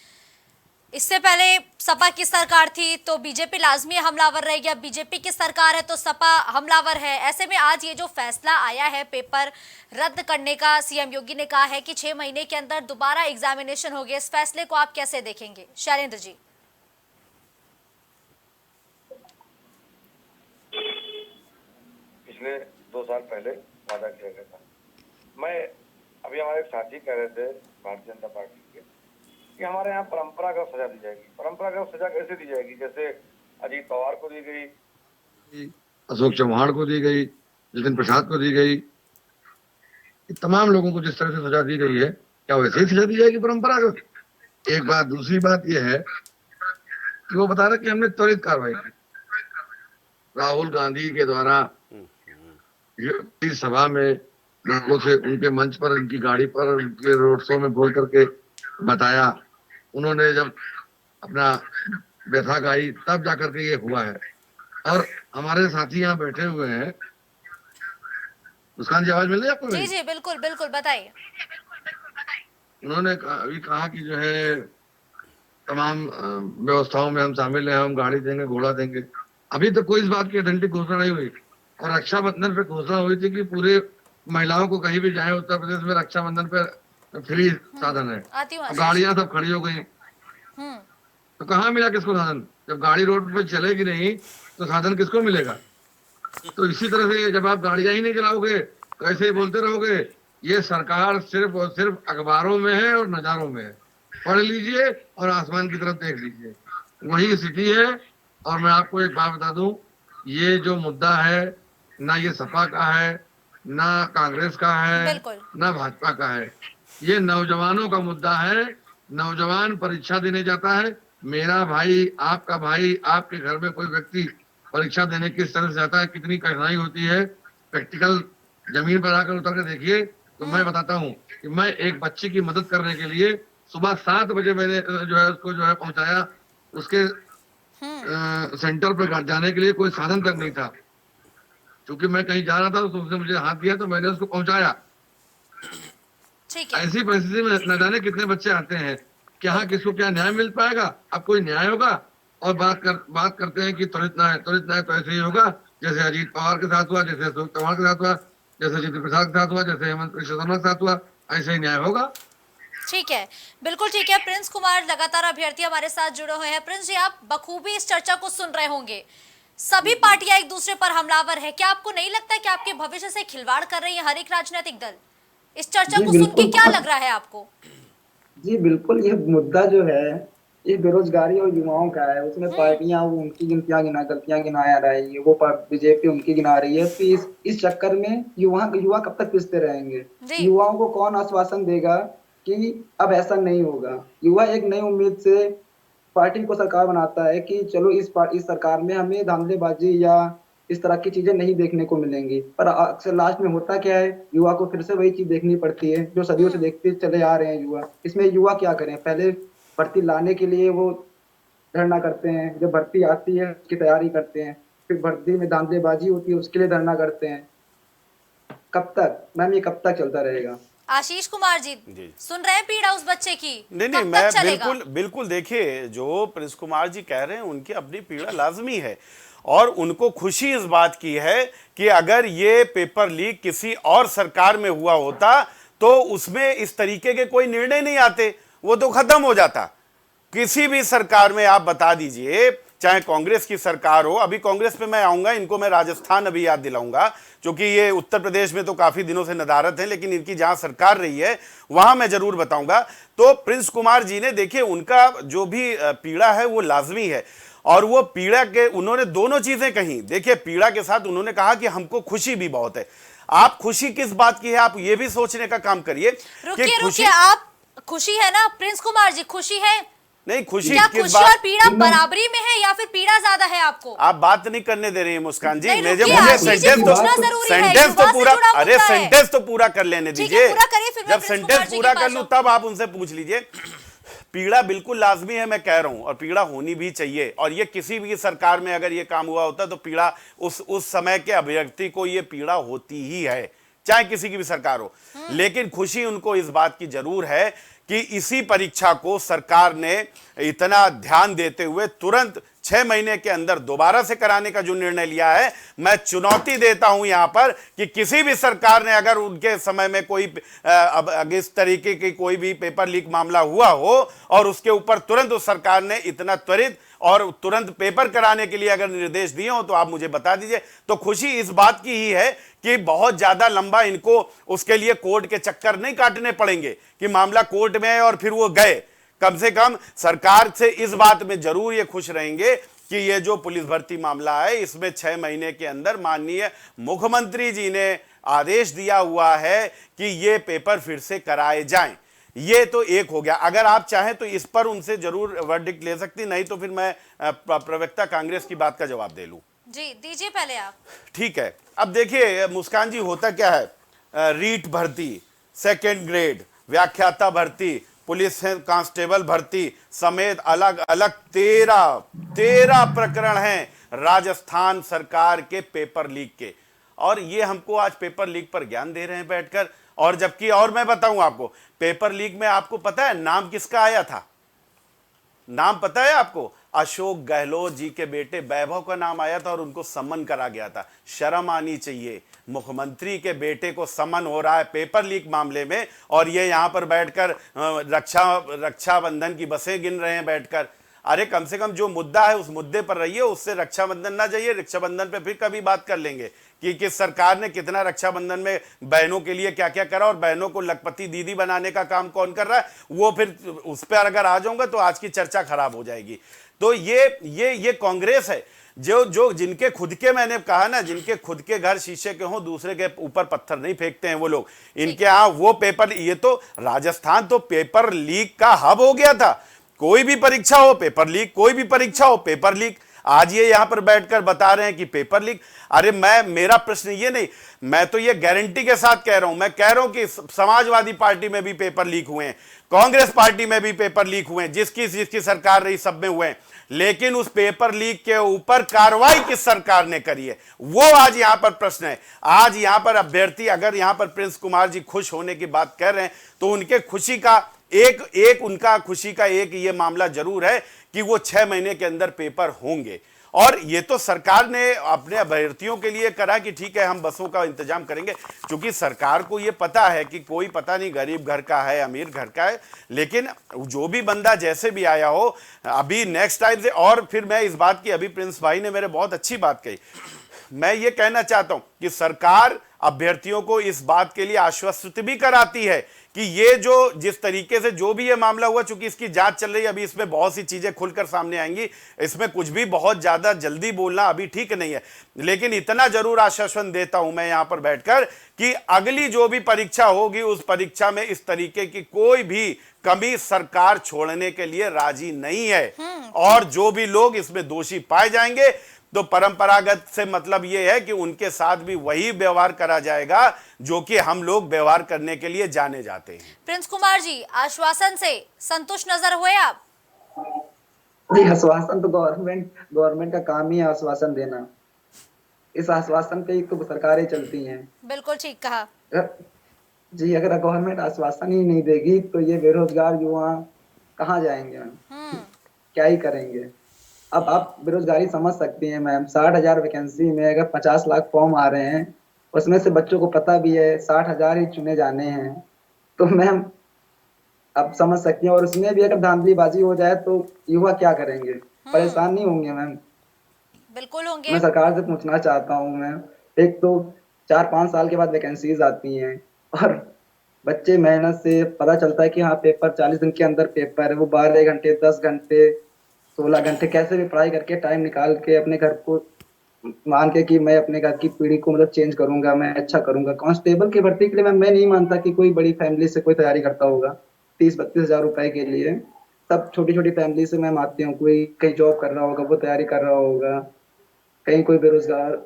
S2: इससे पहले सपा की सरकार थी तो बीजेपी लाजमी हमलावर रह गया, बीजेपी की सरकार है तो सपा हमलावर है। ऐसे में आज ये जो फैसला आया है पेपर रद्द करने का, सीएम योगी ने कहा है कि 6 महीने के अंदर दोबारा एग्जामिनेशन होगी, इस फैसले को आप कैसे देखेंगे शैलेंद्र जी?
S8: पिछले 2 साल पहले वादा किया गया था। मैं अभी हमारे एक साथी कह रहे थे भारतीय जनता पार्टी के कि हमारे यहाँ परंपरागत सजा दी जाएगी। परंपरागत सजा कैसे दी जाएगी? जैसे अजीत पवार को दी गई,
S9: अशोक चौहान को दी गई, जितिन प्रसाद को दी गई, तमाम लोगों को जिस तरह से सजा दी गई है, क्या वैसे ही सजा दी जाएगी परंपरागत? एक बात। दूसरी बात यह है कि वो बता रहे कि हमने त्वरित कार्रवाई की। राहुल गांधी के द्वारा इस सभा में लोगों से उनके मंच पर, उनकी गाड़ी पर, उनके रोड शो में बोल करके बताया, उन्होंने जब अपना व्यथा गाई तब जाकर के ये हुआ है। और हमारे साथी यहाँ बैठे हुए हैं, मुस्कान जी आवाज मिल रही है आपको?
S2: जी जी बिल्कुल बिल्कुल, बताइए।
S9: उन्होंने अभी कहा कि जो है तमाम व्यवस्थाओं में हम शामिल हैं, हम गाड़ी देंगे, घोड़ा देंगे। अभी तक कोई इस बात की अथेंटिक घोषणा नहीं हुई। और रक्षाबंधन पे घोषणा हुई थी कि पूरे महिलाओं को कहीं भी जाए उत्तर प्रदेश में रक्षाबंधन पे फ्री साधन है। गाड़ियां सब खड़ी हो गई, तो कहाँ मिला किसको साधन? जब गाड़ी रोड पे चलेगी नहीं तो साधन किसको मिलेगा? तो इसी तरह से जब आप गाड़ियां ही नहीं चलाओगे तो ऐसे ही बोलते रहोगे। ये सरकार सिर्फ और सिर्फ अखबारों में है और नजारों में है। पढ़ लीजिए और आसमान की तरफ देख लीजिए, वही स्थिति है। और मैं आपको एक बात बता दूं, ये जो मुद्दा है ना ये सपा का है, ना कांग्रेस का है, ना भाजपा का है, ये नौजवानों का मुद्दा है। नौजवान परीक्षा देने जाता है। मेरा भाई, आपका भाई, आपके घर में कोई व्यक्ति परीक्षा देने किस तरह से जाता है, कितनी कठिनाई होती है, प्रैक्टिकल जमीन पर आकर उतर के देखिए। तो मैं बताता हूँ कि मैं एक बच्चे की मदद करने के लिए सुबह 7 बजे मैंने जो है उसको जो है पहुंचाया। उसके सेंटर पर जाने के लिए कोई साधन तक नहीं था। क्योंकि मैं कहीं जा रहा था तो उसने मुझे हाथ दिया तो मैंने उसको पहुंचाया। ऐसी परिस्थिति में न जाने कितने बच्चे आते हैं, क्या किसको क्या न्याय मिल पाएगा? अब कोई न्याय होगा और बात करते हैं कि त्वरित न्याय तो ऐसे ही होगा जैसे अजीत पवार के साथ हुआ, जैसे अशोक चौहान के साथ हुआ, जैसे जितिन प्रसाद के साथ हुआ, जैसे हेमंत विश्व शर्मा के साथ हुआ, ऐसे ही न्याय होगा।
S2: ठीक है, बिल्कुल ठीक है। प्रिंस कुमार लगातार अभ्यर्थी हमारे साथ जुड़े हुए हैं। प्रिंस जी, आप बखूबी इस चर्चा को सुन रहे होंगे। सभी पार्टियां एक दूसरे पर हमलावर है। क्या आपको नहीं लगता कि आपके भविष्य से खिलवाड़ कर रही है हर एक राजनीतिक दल? इस चर्चा को सुन के क्या लग रहा है आपको?
S5: जी बिल्कुल, ये मुद्दा जो है ये बेरोजगारी और युवाओं का है। उसमें पार्टियां वो उनकी गलतियां गिना रही है, वो बीजेपी उनकी गिना रही है। तो इस चक्कर में युवा कब तक पिसते रहेंगे? युवाओं को कौन आश्वासन देगा कि अब ऐसा नहीं होगा? युवा एक नई उम्मीद से पार्टी को सरकार बनाता है कि चलो इस सरकार में हमें धांधलेबाजी या इस तरह की चीजें नहीं देखने को मिलेंगी। पर अक्सर लास्ट में होता क्या है, युवा को फिर से वही चीज देखनी पड़ती है जो सदियों से देखते चले आ रहे हैं युवा। इसमें युवा क्या करें? पहले भर्ती लाने के लिए वो धरना करते हैं, जब भर्ती आती है उसकी तैयारी करते हैं, फिर भर्ती में धांधलेबाजी होती है उसके लिए धरना करते हैं। कब तक मैम, ये कब तक चलता रहेगा?
S2: आशीष कुमार जी सुन रहे हैं पीड़ा उस बच्चे की?
S6: नहीं, मैं बिल्कुल देखिए, जो प्रिंस कुमार जी कह रहे हैं उनकी अपनी पीड़ा लाजमी है। और उनको खुशी इस बात की है कि अगर ये पेपर लीक किसी और सरकार में हुआ होता तो उसमें इस तरीके के कोई निर्णय नहीं आते, वो तो खत्म हो जाता। किसी भी सरकार में आप बता दीजिए, चाहे कांग्रेस की सरकार हो, अभी कांग्रेस पे मैं आऊंगा, इनको मैं राजस्थान अभी याद दिलाऊंगा, क्योंकि ये उत्तर प्रदेश में तो काफी दिनों से नदारत है, लेकिन इनकी जहां सरकार रही है वहां मैं जरूर बताऊंगा। तो प्रिंस कुमार जी ने देखिए, उनका जो भी पीड़ा है वो लाजमी है। और वो पीड़ा के उन्होंने दोनों चीजें कही। देखिए, पीड़ा के साथ उन्होंने कहा कि हमको खुशी भी बहुत है। आप खुशी किस बात की है, आप ये भी सोचने का काम करिए।
S2: रुकिए, आप खुशी है ना प्रिंस कुमार जी? खुशी है?
S6: नहीं, खुशी
S2: क्या खुशी और पीड़ा बराबरी में है या फिर पीड़ा ज्यादा है आपको?
S6: आप बात नहीं करने दे रही है मुस्कान जी। मुझे सेंटेंस तो पूरा कर लेने दीजिए। जब सेंटेंस पूरा कर लूं तब आप उनसे पूछ लीजिए। पीड़ा बिल्कुल लाजमी है, मैं कह रहा हूं, और पीड़ा होनी भी चाहिए। और ये किसी भी सरकार में अगर ये काम हुआ होता तो पीड़ा उस समय के अभ्यर्थी को ये पीड़ा होती ही है, चाहे किसी की भी सरकार हो। लेकिन खुशी उनको इस बात की जरूर है कि इसी परीक्षा को सरकार ने इतना ध्यान देते हुए तुरंत 6 महीने के अंदर दोबारा से कराने का जो निर्णय लिया है, मैं चुनौती देता हूं यहां पर कि किसी भी सरकार ने अगर उनके समय में कोई अब इस तरीके की कोई भी पेपर लीक मामला हुआ हो और उसके ऊपर तुरंत उस सरकार ने इतना त्वरित और तुरंत पेपर कराने के लिए अगर निर्देश दिए हो तो आप मुझे बता दीजिए। तो खुशी इस बात की ही है कि बहुत ज्यादा लंबा इनको उसके लिए कोर्ट के चक्कर नहीं काटने पड़ेंगे कि मामला कोर्ट में है और फिर वो गए। कम से कम सरकार से इस बात में जरूर ये खुश रहेंगे कि ये जो पुलिस भर्ती मामला है इसमें 6 महीने के अंदर माननीय मुख्यमंत्री जी ने आदेश दिया हुआ है कि ये पेपर फिर से कराए जाएं। ये तो एक हो गया। अगर आप चाहें तो इस पर उनसे जरूर वर्डिक्ट ले सकती, नहीं तो फिर मैं प्रवक्ता कांग्रेस की बात का जवाब दे लूं।
S2: जी दीजिए पहले आप।
S6: ठीक है, अब देखिए मुस्कान जी, होता क्या है, रीट भर्ती, सेकेंड ग्रेड, व्याख्याता भर्ती, पुलिस कांस्टेबल भर्ती समेत अलग अलग 13 प्रकरण हैं राजस्थान सरकार के पेपर लीक के, और ये हमको आज पेपर लीक पर ज्ञान दे रहे हैं बैठकर। और जबकि और मैं बताऊं आपको, पेपर लीक में आपको पता है नाम किसका आया था? नाम पता है आपको? अशोक गहलोत जी के बेटे वैभव का नाम आया था और उनको समन करा गया था। शर्म आनी चाहिए, मुख्यमंत्री के बेटे को समन हो रहा है पेपर लीक मामले में, और ये यहां पर बैठकर रक्षाबंधन की बसें गिन रहे हैं बैठकर। अरे कम से कम जो मुद्दा है उस मुद्दे पर रहिए, उससे रक्षाबंधन ना जाइए। रक्षाबंधन पे फिर कभी बात कर लेंगे कि किस सरकार ने कितना रक्षाबंधन में बहनों के लिए क्या क्या करा और बहनों को लखपति दीदी बनाने का काम कौन कर रहा है, वो फिर उस पर अगर आ जाऊंगा तो आज की चर्चा खराब हो जाएगी। तो ये कांग्रेस है जो जिनके खुद के, मैंने कहा ना, जिनके खुद के घर शीशे के हों दूसरे के ऊपर पत्थर नहीं फेंकते हैं वो लोग। इनके यहाँ वो पेपर, ये तो राजस्थान तो पेपर लीक का हब हो गया था। कोई भी परीक्षा हो पेपर लीक, कोई भी परीक्षा हो पेपर लीक। आज ये यहां पर बैठकर बता रहे हैं कि पेपर लीक। अरे मेरा प्रश्न ये नहीं, मैं तो ये गारंटी के साथ कह रहा हूं, मैं कह रहा हूं कि समाजवादी पार्टी में भी पेपर लीक हुए हैं, कांग्रेस पार्टी में भी पेपर लीक हुए हैं, जिसकी सरकार रही सब में हुए हैं। लेकिन उस पेपर लीक के ऊपर कार्रवाई किस सरकार ने करी है, वो आज यहां पर प्रश्न है। आज यहां पर अभ्यर्थी, अगर यहां पर प्रिंस कुमार जी खुश होने की बात कर रहे हैं तो उनके खुशी का उनका खुशी का एक ये मामला जरूर है कि वो 6 महीने के अंदर पेपर होंगे। और ये तो सरकार ने अपने अभ्यर्थियों के लिए करा कि ठीक है हम बसों का इंतजाम करेंगे, क्योंकि सरकार को ये पता है कि कोई पता नहीं गरीब घर का है अमीर घर का है, लेकिन जो भी बंदा जैसे भी आया हो, अभी नेक्स्ट टाइम से। और फिर मैं इस बात की, अभी प्रिंस भाई ने मेरे बहुत अच्छी बात कही, मैं ये कहना चाहता हूं कि सरकार अभ्यर्थियों को इस बात के लिए आश्वस्त भी कराती है कि ये जो जिस तरीके से जो भी ये मामला हुआ, चूंकि इसकी जांच चल रही है, अभी इसमें बहुत सी चीजें खुलकर सामने आएंगी, इसमें कुछ भी बहुत ज्यादा जल्दी बोलना अभी ठीक नहीं है। लेकिन इतना जरूर आश्वासन देता हूं मैं यहां पर बैठकर कि अगली जो भी परीक्षा होगी उस परीक्षा में इस तरीके की कोई भी कमी सरकार छोड़ने के लिए राजी नहीं है। और जो भी लोग इसमें दोषी पाए जाएंगे तो परंपरागत से मतलब यह है कि उनके साथ भी वही व्यवहार करा जाएगा जो कि हम लोग व्यवहार करने के लिए जाने जाते हैं।
S2: प्रिंस कुमार जी, आश्वासन से संतुष्ट नजर हुए आप?
S5: जी, आश्वासन तो गवर्नमेंट का काम ही है आश्वासन देना। इस आश्वासन पे ही तो सरकारें चलती हैं। बिल्कुल ठीक कहा जी। अगर गवर्नमेंट आश्वासन ही नहीं देगी तो ये बेरोजगार युवा कहाँ जाएंगे, क्या ही करेंगे। अब आप बेरोजगारी समझ सकती हैं मैम, 60,000 वैकेंसी में अगर 50 लाख फॉर्म आ रहे हैं, उसमें से बच्चों को पता भी है 60,000 ही चुने जाने हैं, तो मैम आप समझ सकती हैं। और उसमें भी अगर धांधलीबाजी हो जाए तो युवा क्या करेंगे, परेशान नहीं होंगे मैम?
S2: बिल्कुल होंगे।
S5: मैं सरकार से पूछना चाहता हूँ मैम, एक तो 4-5 साल के बाद वैकेंसीज आती हैं और बच्चे मेहनत से पता चलता है कि हाँ पेपर 40 दिन के अंदर पेपर है, वो 12 घंटे 10 घंटे 16 घंटे कैसे भी पढ़ाई करके टाइम निकाल के अपने घर को मान के कि मैं अपने घर की पीढ़ी को मतलब चेंज करूंगा, मैं अच्छा करूंगा। कांस्टेबल की भर्ती के लिए मैं नहीं मानता कि कोई बड़ी फैमिली से कोई तैयारी करता होगा 30-32 हजार रुपए के लिए। सब छोटी छोटी फैमिली से मैं मानती हूँ, कोई कहीं जॉब कर रहा होगा वो तैयारी कर रहा होगा, कहीं कोई बेरोजगार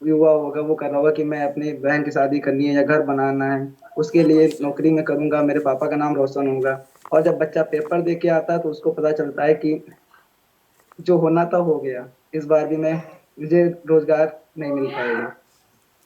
S5: युवा होगा वो कर रहा होगा कि मैं अपनी बहन की शादी करनी है या घर बनाना है, उसके लिए नौकरी में करूंगा, मेरे पापा का नाम रोशन होगा। और जब बच्चा पेपर दे के आता है तो उसको पता चलता है कि जो होना था हो गया, इस बार भी मुझे रोजगार नहीं मिल पाएगा।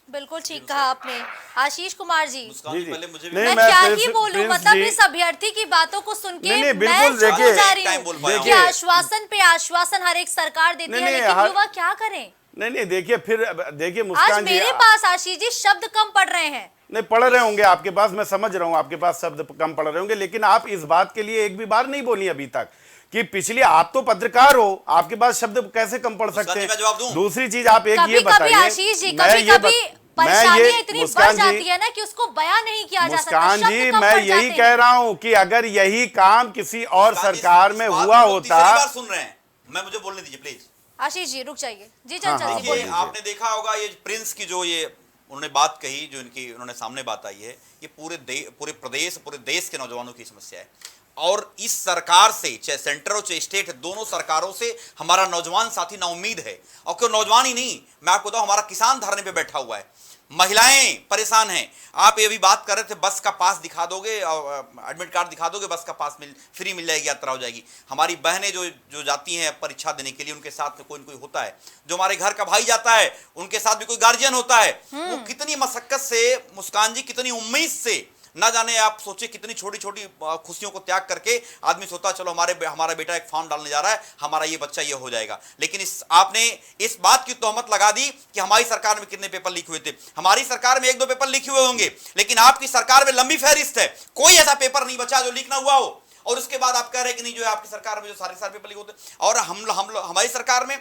S2: बिल्कुल ठीक कहा आपने आशीष कुमार जी।
S7: मुस्कान
S6: जी,
S7: जी
S6: जी।
S7: पहले मुझे भी
S6: नहीं,
S2: मैं
S6: मैं
S2: क्या
S6: प्रिंस-
S2: ही बोलूं,
S6: प्रिंस
S2: मतलब
S6: जी-
S2: इस अभ्यर्थी की बातों को सुन के
S6: नहीं,
S2: मैं
S6: बिल्कुल,
S2: चौंक
S6: देखिए-
S2: जा रही
S7: टाइम बोल
S2: हूँ
S7: पाया
S2: कि
S7: हूं।
S2: आश्वासन पे आश्वासन हर एक सरकार देती
S6: नहीं,
S2: है,
S6: नहीं,
S2: लेकिन युवा क्या करें।
S6: नहीं, देखिए फिर देखिए
S2: आज
S6: मुस्कान जी,
S2: मेरे पास आशीष जी शब्द कम पड़ रहे हैं।
S6: नहीं पढ़ रहे होंगे आपके पास, मैं समझ रहा हूं आपके पास शब्द कम पढ़ रहे होंगे, लेकिन आप इस बात के लिए एक भी बार नहीं बोली अभी तक कि पिछली, आप तो पत्रकार हो, आपके पास शब्द कैसे कम पढ़ सकते
S7: जी, मैं जवाब दूं?
S6: हैं। दूसरी चीज आप एक ये
S2: कभी कभी
S6: बताइए,
S2: आशीष जी,
S6: मैं
S2: कभी
S6: ये
S2: कभी
S6: मैं
S2: परेशानियां
S6: ये
S2: इतनी बढ़
S6: मुस्कान
S2: जाती
S6: जी,
S2: है ना कि उसको बयां नहीं किया जा सकता,
S6: मुस्कान
S2: शब्द
S6: जी
S2: कम
S6: मैं
S2: पड़
S6: यही
S2: जाते
S6: कह
S2: हैं।
S6: रहा हूं कि अगर यही काम किसी और
S7: मुस्कान जी,
S6: सरकार
S7: इस
S6: में
S7: बात
S6: हुआ
S7: को
S6: होता।
S7: तीसरी बार सुन रहे हैं, मैं मुझे बोलने दीजिए प्लीज।
S2: आशीष जी रुक जाइए जी।
S6: हाँ,
S2: चंचल जी
S6: बोलिए।
S2: बोलिए।
S7: आपने देखा होगा ये प्रिंस की जो ये उन्होंने बात कही, जो इनकी उन्होंने सामने बात आई है, ये पूरे प्रदेश, पूरे देश के नौजवानों की समस्या है। और इस सरकार से, चाहे सेंटर हो चाहे स्टेट है, दोनों सरकारों से हमारा नौजवान साथी ना उम्मीद है। और क्यों नौजवान ही नहीं, मैं आपको बताऊं, हमारा किसान धरने पे बैठा हुआ है, महिलाएं परेशान हैं। आप ये भी बात कर रहे थे बस का पास दिखा दोगे, एडमिट कार्ड दिखा दोगे, बस का पास फ्री मिल जाएगी, यात्रा हो जाएगी। हमारी बहनें जो जाती हैं परीक्षा देने के लिए, उनके साथ में कोई न कोई होता है। जो हमारे घर का भाई जाता है, उनके साथ भी कोई गार्जियन होता है। वो कितनी मशक्कत से, मुस्कान जी, कितनी उम्मीद से, ना जाने आप सोचे कितनी छोटी छोटी खुशियों को त्याग करके आदमी सोचता चलो हमारा बेटा एक फॉर्म डालने जा रहा है, हमारा ये बच्चा ये हो जाएगा। लेकिन आपने इस बात की तोहमत लगा दी कि हमारी सरकार में कितने पेपर लीक हुए थे। हमारी सरकार में 1-2 पेपर लीक हुए होंगे, लेकिन आपकी सरकार में लंबी फहरिस्त है, कोई ऐसा पेपर नहीं बचा जो लीक ना हुआ हो। और उसके बाद आप कह रहे हैं कि नहीं, जो है आपकी सरकार में जो सारे पेपर लीक होते। और हमारी सरकार में,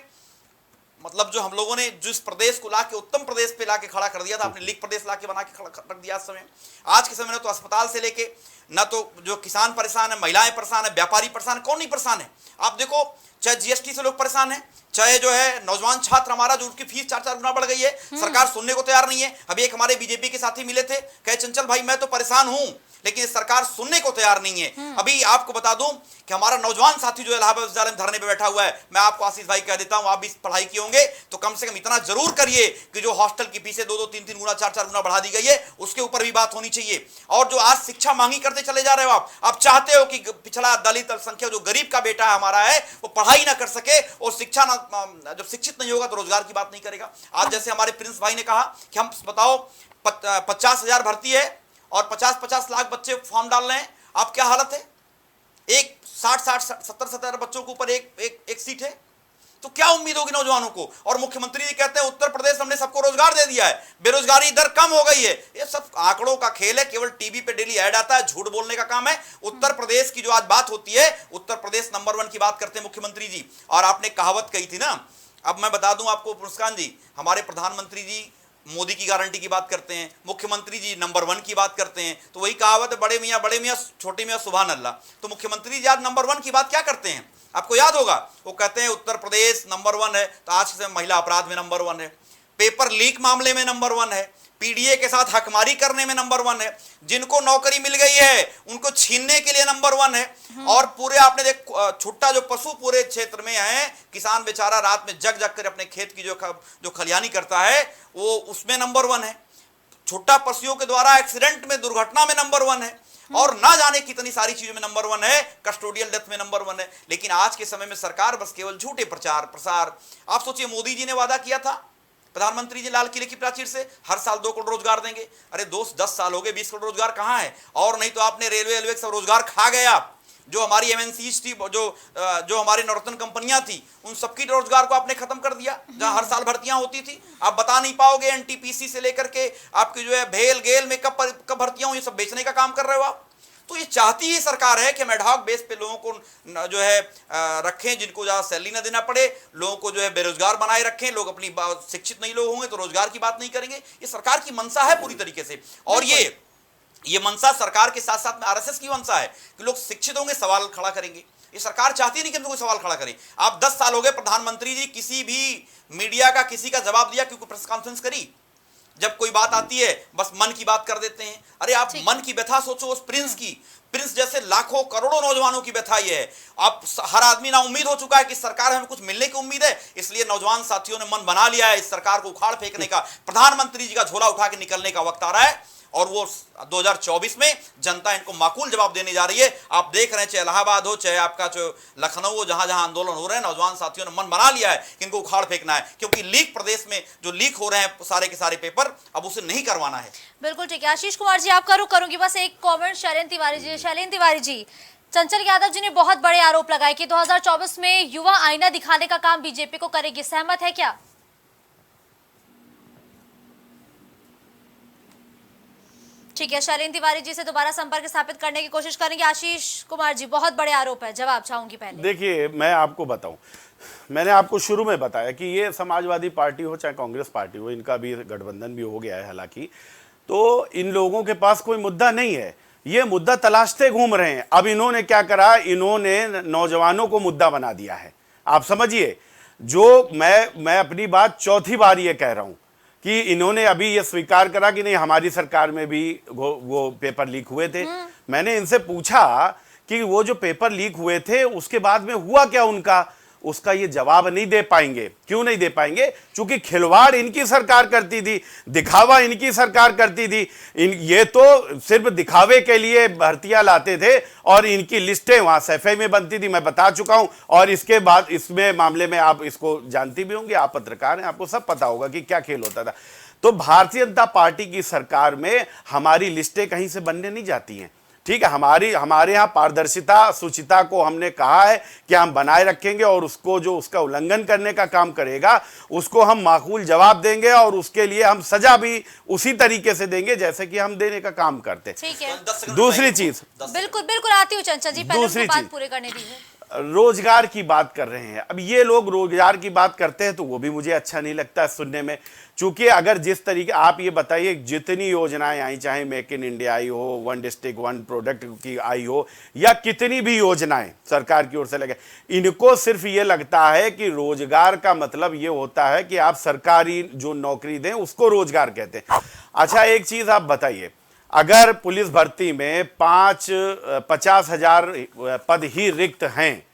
S7: मतलब जो हम लोगों ने जो इस प्रदेश को लाके उत्तम प्रदेश पे लाके खड़ा कर दिया था, आपने लीक प्रदेश लाके बना के खड़ा कर दिया। आज के समय में तो अस्पताल से लेके ना तो जो किसान परेशान है, महिलाएं परेशान है, व्यापारी परेशान है, कौन नहीं परेशान है। आप देखो, चाहे जीएसटी से लोग परेशान है, चाहे जो है नौजवान छात्र हमारा जो उनकी फीस 4-4 गुना बढ़ गई है, सरकार सुनने को तैयार नहीं है। अभी एक हमारे बीजेपी के साथी मिले थे, कहे चंचल भाई मैं तो परेशान हूं, लेकिन सरकार सुनने को तैयार नहीं है। अभी आपको बता दूं कि हमारा नौजवान साथी जो इलाहाबाद विश्वविद्यालय में धरने पे बैठा हुआ है, मैं आपको आशीष भाई कह देता हूं, आप भी पढ़ाई किए होंगे तो कम से कम इतना जरूर करिए कि जो हॉस्टल की फीसें 2-2, 3-3 गुना, 4-4 गुना बढ़ा दी गई है, उसके ऊपर भी बात होनी चाहिए। और जो आज शिक्षा मांगी करते चले जा रहे हो आप चाहते हो कि पिछड़ा दलित अल्पसंख्यक जो गरीब का बेटा हमारा है वो पढ़ाई ना कर सके, और शिक्षा ना, जब शिक्षित नहीं होगा तो रोजगार की बात नहीं करेगा। आज जैसे हमारे प्रिंस भाई ने कहा कि हम बताओ 50,000 भर्ती है और 50-50 लाख बच्चे फॉर्म डाल रहे हैं, आप क्या हालत है, एक 60-70 बच्चों के ऊपर एक सीट है, तो क्या उम्मीद होगी नौजवानों को। और मुख्यमंत्री जी कहते हैं उत्तर प्रदेश हमने सबको रोजगार दे दिया है, बेरोजगारी दर कम हो गई है। ये सब आंकड़ों का खेल है, केवल टीवी पे डेली ऐड आता है, झूठ बोलने का काम है। उत्तर प्रदेश की जो आज बात होती है, उत्तर प्रदेश नंबर 1 की बात करते हैं मुख्यमंत्री जी। और आपने कहावत कही थी ना, अब मैं बता दूं आपको मुस्कान जी, हमारे प्रधानमंत्री जी मोदी की गारंटी की बात करते हैं, मुख्यमंत्री जी नंबर 1 की बात करते हैं, तो वही कहावत है, बड़े मियाँ छोटे मियाँ सुभान अल्लाह। तो मुख्यमंत्री जी आज नंबर 1 की बात क्या करते हैं, आपको याद होगा, वो कहते हैं उत्तर प्रदेश नंबर 1 है, तो आज से महिला अपराध में नंबर 1 है, पेपर लीक मामले में नंबर 1 है, पीडीए के साथ हकमारी करने में नंबर 1 है, जिनको नौकरी मिल गई है उनको छीनने के लिए नंबर 1 है। और पूरे आपने देख छुट्टा जो पशु पूरे क्षेत्र में है, किसान बेचारा रात में जग कर अपने खेत की जो खलियानी करता है वो उसमें नंबर 1 है। छुट्टा पशुओं के द्वारा एक्सीडेंट में, दुर्घटना में नंबर 1 है, और ना जाने कितनी सारी चीजों में नंबर 1 है, कस्टोडियल डेथ में नंबर 1 है। लेकिन आज के समय में सरकार बस केवल झूठे प्रचार प्रसार। आप सोचिए, मोदी जी ने वादा किया था, प्रधानमंत्री जी लाल किले की प्राचीर से हर साल 2 करोड़ रोजगार देंगे। अरे दोस्त 10 साल हो गए, 20 करोड़ रोजगार कहां है। और नहीं तो आपने रेलवे सब रोजगार खा गया। जो हमारी एमएनसीज थी, जो हमारी नवरत्न कंपनियां थी, उन सबकी रोजगार को आपने खत्म कर दिया, जहां हर साल भर्तियां होती थी। आप बता नहीं पाओगे, एनटीपीसी से लेकर के आपकी जो है भेल गेल में कब भर्तियां हुई, सब बेचने का काम कर रहे हो आप। तो ये चाहती ही सरकार है कि हम एडहॉक बेस पे लोगों को जो है रखें, जिनको ज़्यादा सैलरी ना देना पड़े, लोगों को जो है बेरोजगार बनाए रखें। लोग अपनी शिक्षित नहीं लोग होंगे तो रोजगार की बात नहीं करेंगे। ये सरकार की मंशा है पूरी तरीके से। और ये मंशा सरकार के साथ साथ में आरएसएस की मंशा है कि लोग शिक्षित होंगे, सवाल खड़ा करेंगे। ये सरकार चाहती नहीं कि हम कोई सवाल खड़ा करें। आप 10 साल हो गए, प्रधानमंत्री जी किसी भी मीडिया का किसी का जवाब दिया, क्योंकि प्रेस कॉन्फ्रेंस करी, जब कोई बात आती है बस मन की बात कर देते हैं। अरे आप मन की व्यथा सोचो उस प्रिंस की। प्रिंस जैसे लाखों करोड़ों नौजवानों की व्यथा ये है। अब हर आदमी ना उम्मीद हो चुका है कि सरकार हमें कुछ मिलने की उम्मीद है, इसलिए नौजवान साथियों ने मन बना लिया है इस सरकार को उखाड़ फेंकने का। प्रधानमंत्री जी का झोला उठा के निकलने का वक्त आ रहा है। और वो 2024 में जनता इनको माकूल जवाब देने जा रही है। आप देख रहे हैं, चाहे इलाहाबाद हो, चाहे आपका जो लखनऊ हो, जहां जहां आंदोलन हो रहे हैं, नौजवान साथियों ने मन बना लिया है कि इनको उखाड़ फेंकना है, क्योंकि लीक प्रदेश में जो लीक हो रहे हैं सारे के सारे पेपर, अब उसे नहीं करवाना है।
S2: बिल्कुल ठीक है। आशीष कुमार जी, आपका रुख करूंगी। बस एक कॉमेंट शैलेंद्र तिवारी जी। शैलेंद्र तिवारी जी, चंचल यादव जी ने बहुत बड़े आरोप लगाए कि 2024 में युवा आईना दिखाने का काम बीजेपी को करेगी, सहमत है क्या? ठीक है, शैलेंद्र तिवारी जी से दोबारा संपर्क स्थापित करने की कोशिश करेंगे। आशीष कुमार जी, बहुत बड़े आरोप है, जवाब चाहूंगी पहले।
S6: देखिए, मैं आपको बताऊं, मैंने आपको शुरू में बताया कि ये समाजवादी पार्टी हो चाहे कांग्रेस पार्टी हो, इनका भी गठबंधन भी हो गया है हालांकि, तो इन लोगों के पास कोई मुद्दा नहीं है, ये मुद्दा तलाशते घूम रहे हैं। अब इन्होंने क्या करा, इन्होंने नौजवानों को मुद्दा बना दिया है। आप समझिए, जो मैं अपनी बात चौथी बार ये कह रहा हूं कि इन्होंने अभी ये स्वीकार करा कि नहीं हमारी सरकार में भी वो पेपर लीक हुए थे। मैंने इनसे पूछा कि वो जो पेपर लीक हुए थे उसके बाद में हुआ क्या उनका, उसका ये जवाब नहीं दे पाएंगे। क्यों नहीं दे पाएंगे? क्योंकि खिलवाड़ इनकी सरकार करती थी, दिखावा इनकी सरकार करती थी। ये तो सिर्फ दिखावे के लिए भर्तियां लाते थे और इनकी लिस्टें वहां सफाई में बनती थी, मैं बता चुका हूं। और इसके बाद इसमें मामले में आप इसको जानती भी होंगे, आप पत्रकार हैं, आपको सब पता होगा कि क्या खेल होता था। तो भारतीय जनता पार्टी की सरकार में हमारी लिस्टें कहीं से बनने नहीं जाती हैं, ठीक है। हमारे यहाँ पारदर्शिता, शुचिता को हमने कहा है कि हम बनाए रखेंगे और उसको जो उसका उल्लंघन करने का काम करेगा उसको हम माकूल जवाब देंगे और उसके लिए हम सजा भी उसी तरीके से देंगे जैसे कि हम देने का काम करते हैं।
S2: ठीक है,
S6: दूसरी चीज,
S2: बिल्कुल बिल्कुल आती हूँ चंचल जी, पहले उनको बात पूरे करने दीजिए।
S6: रोजगार की बात कर रहे हैं। अब ये लोग रोजगार की बात करते हैं तो वो भी मुझे अच्छा नहीं लगता है सुनने में, क्योंकि अगर जिस तरीके आप ये बताइए, जितनी योजनाएं आई, चाहे मेक इन इंडिया आई हो, वन डिस्ट्रिक्ट वन प्रोडक्ट की आई हो, या कितनी भी योजनाएं सरकार की ओर से लगे, इनको सिर्फ ये लगता है कि रोजगार का मतलब ये होता है कि आप सरकारी जो नौकरी दें उसको रोजगार कहते हैं। अच्छा, एक चीज आप बताइए, अगर पुलिस भर्ती में 50,000 पद ही रिक्त हैं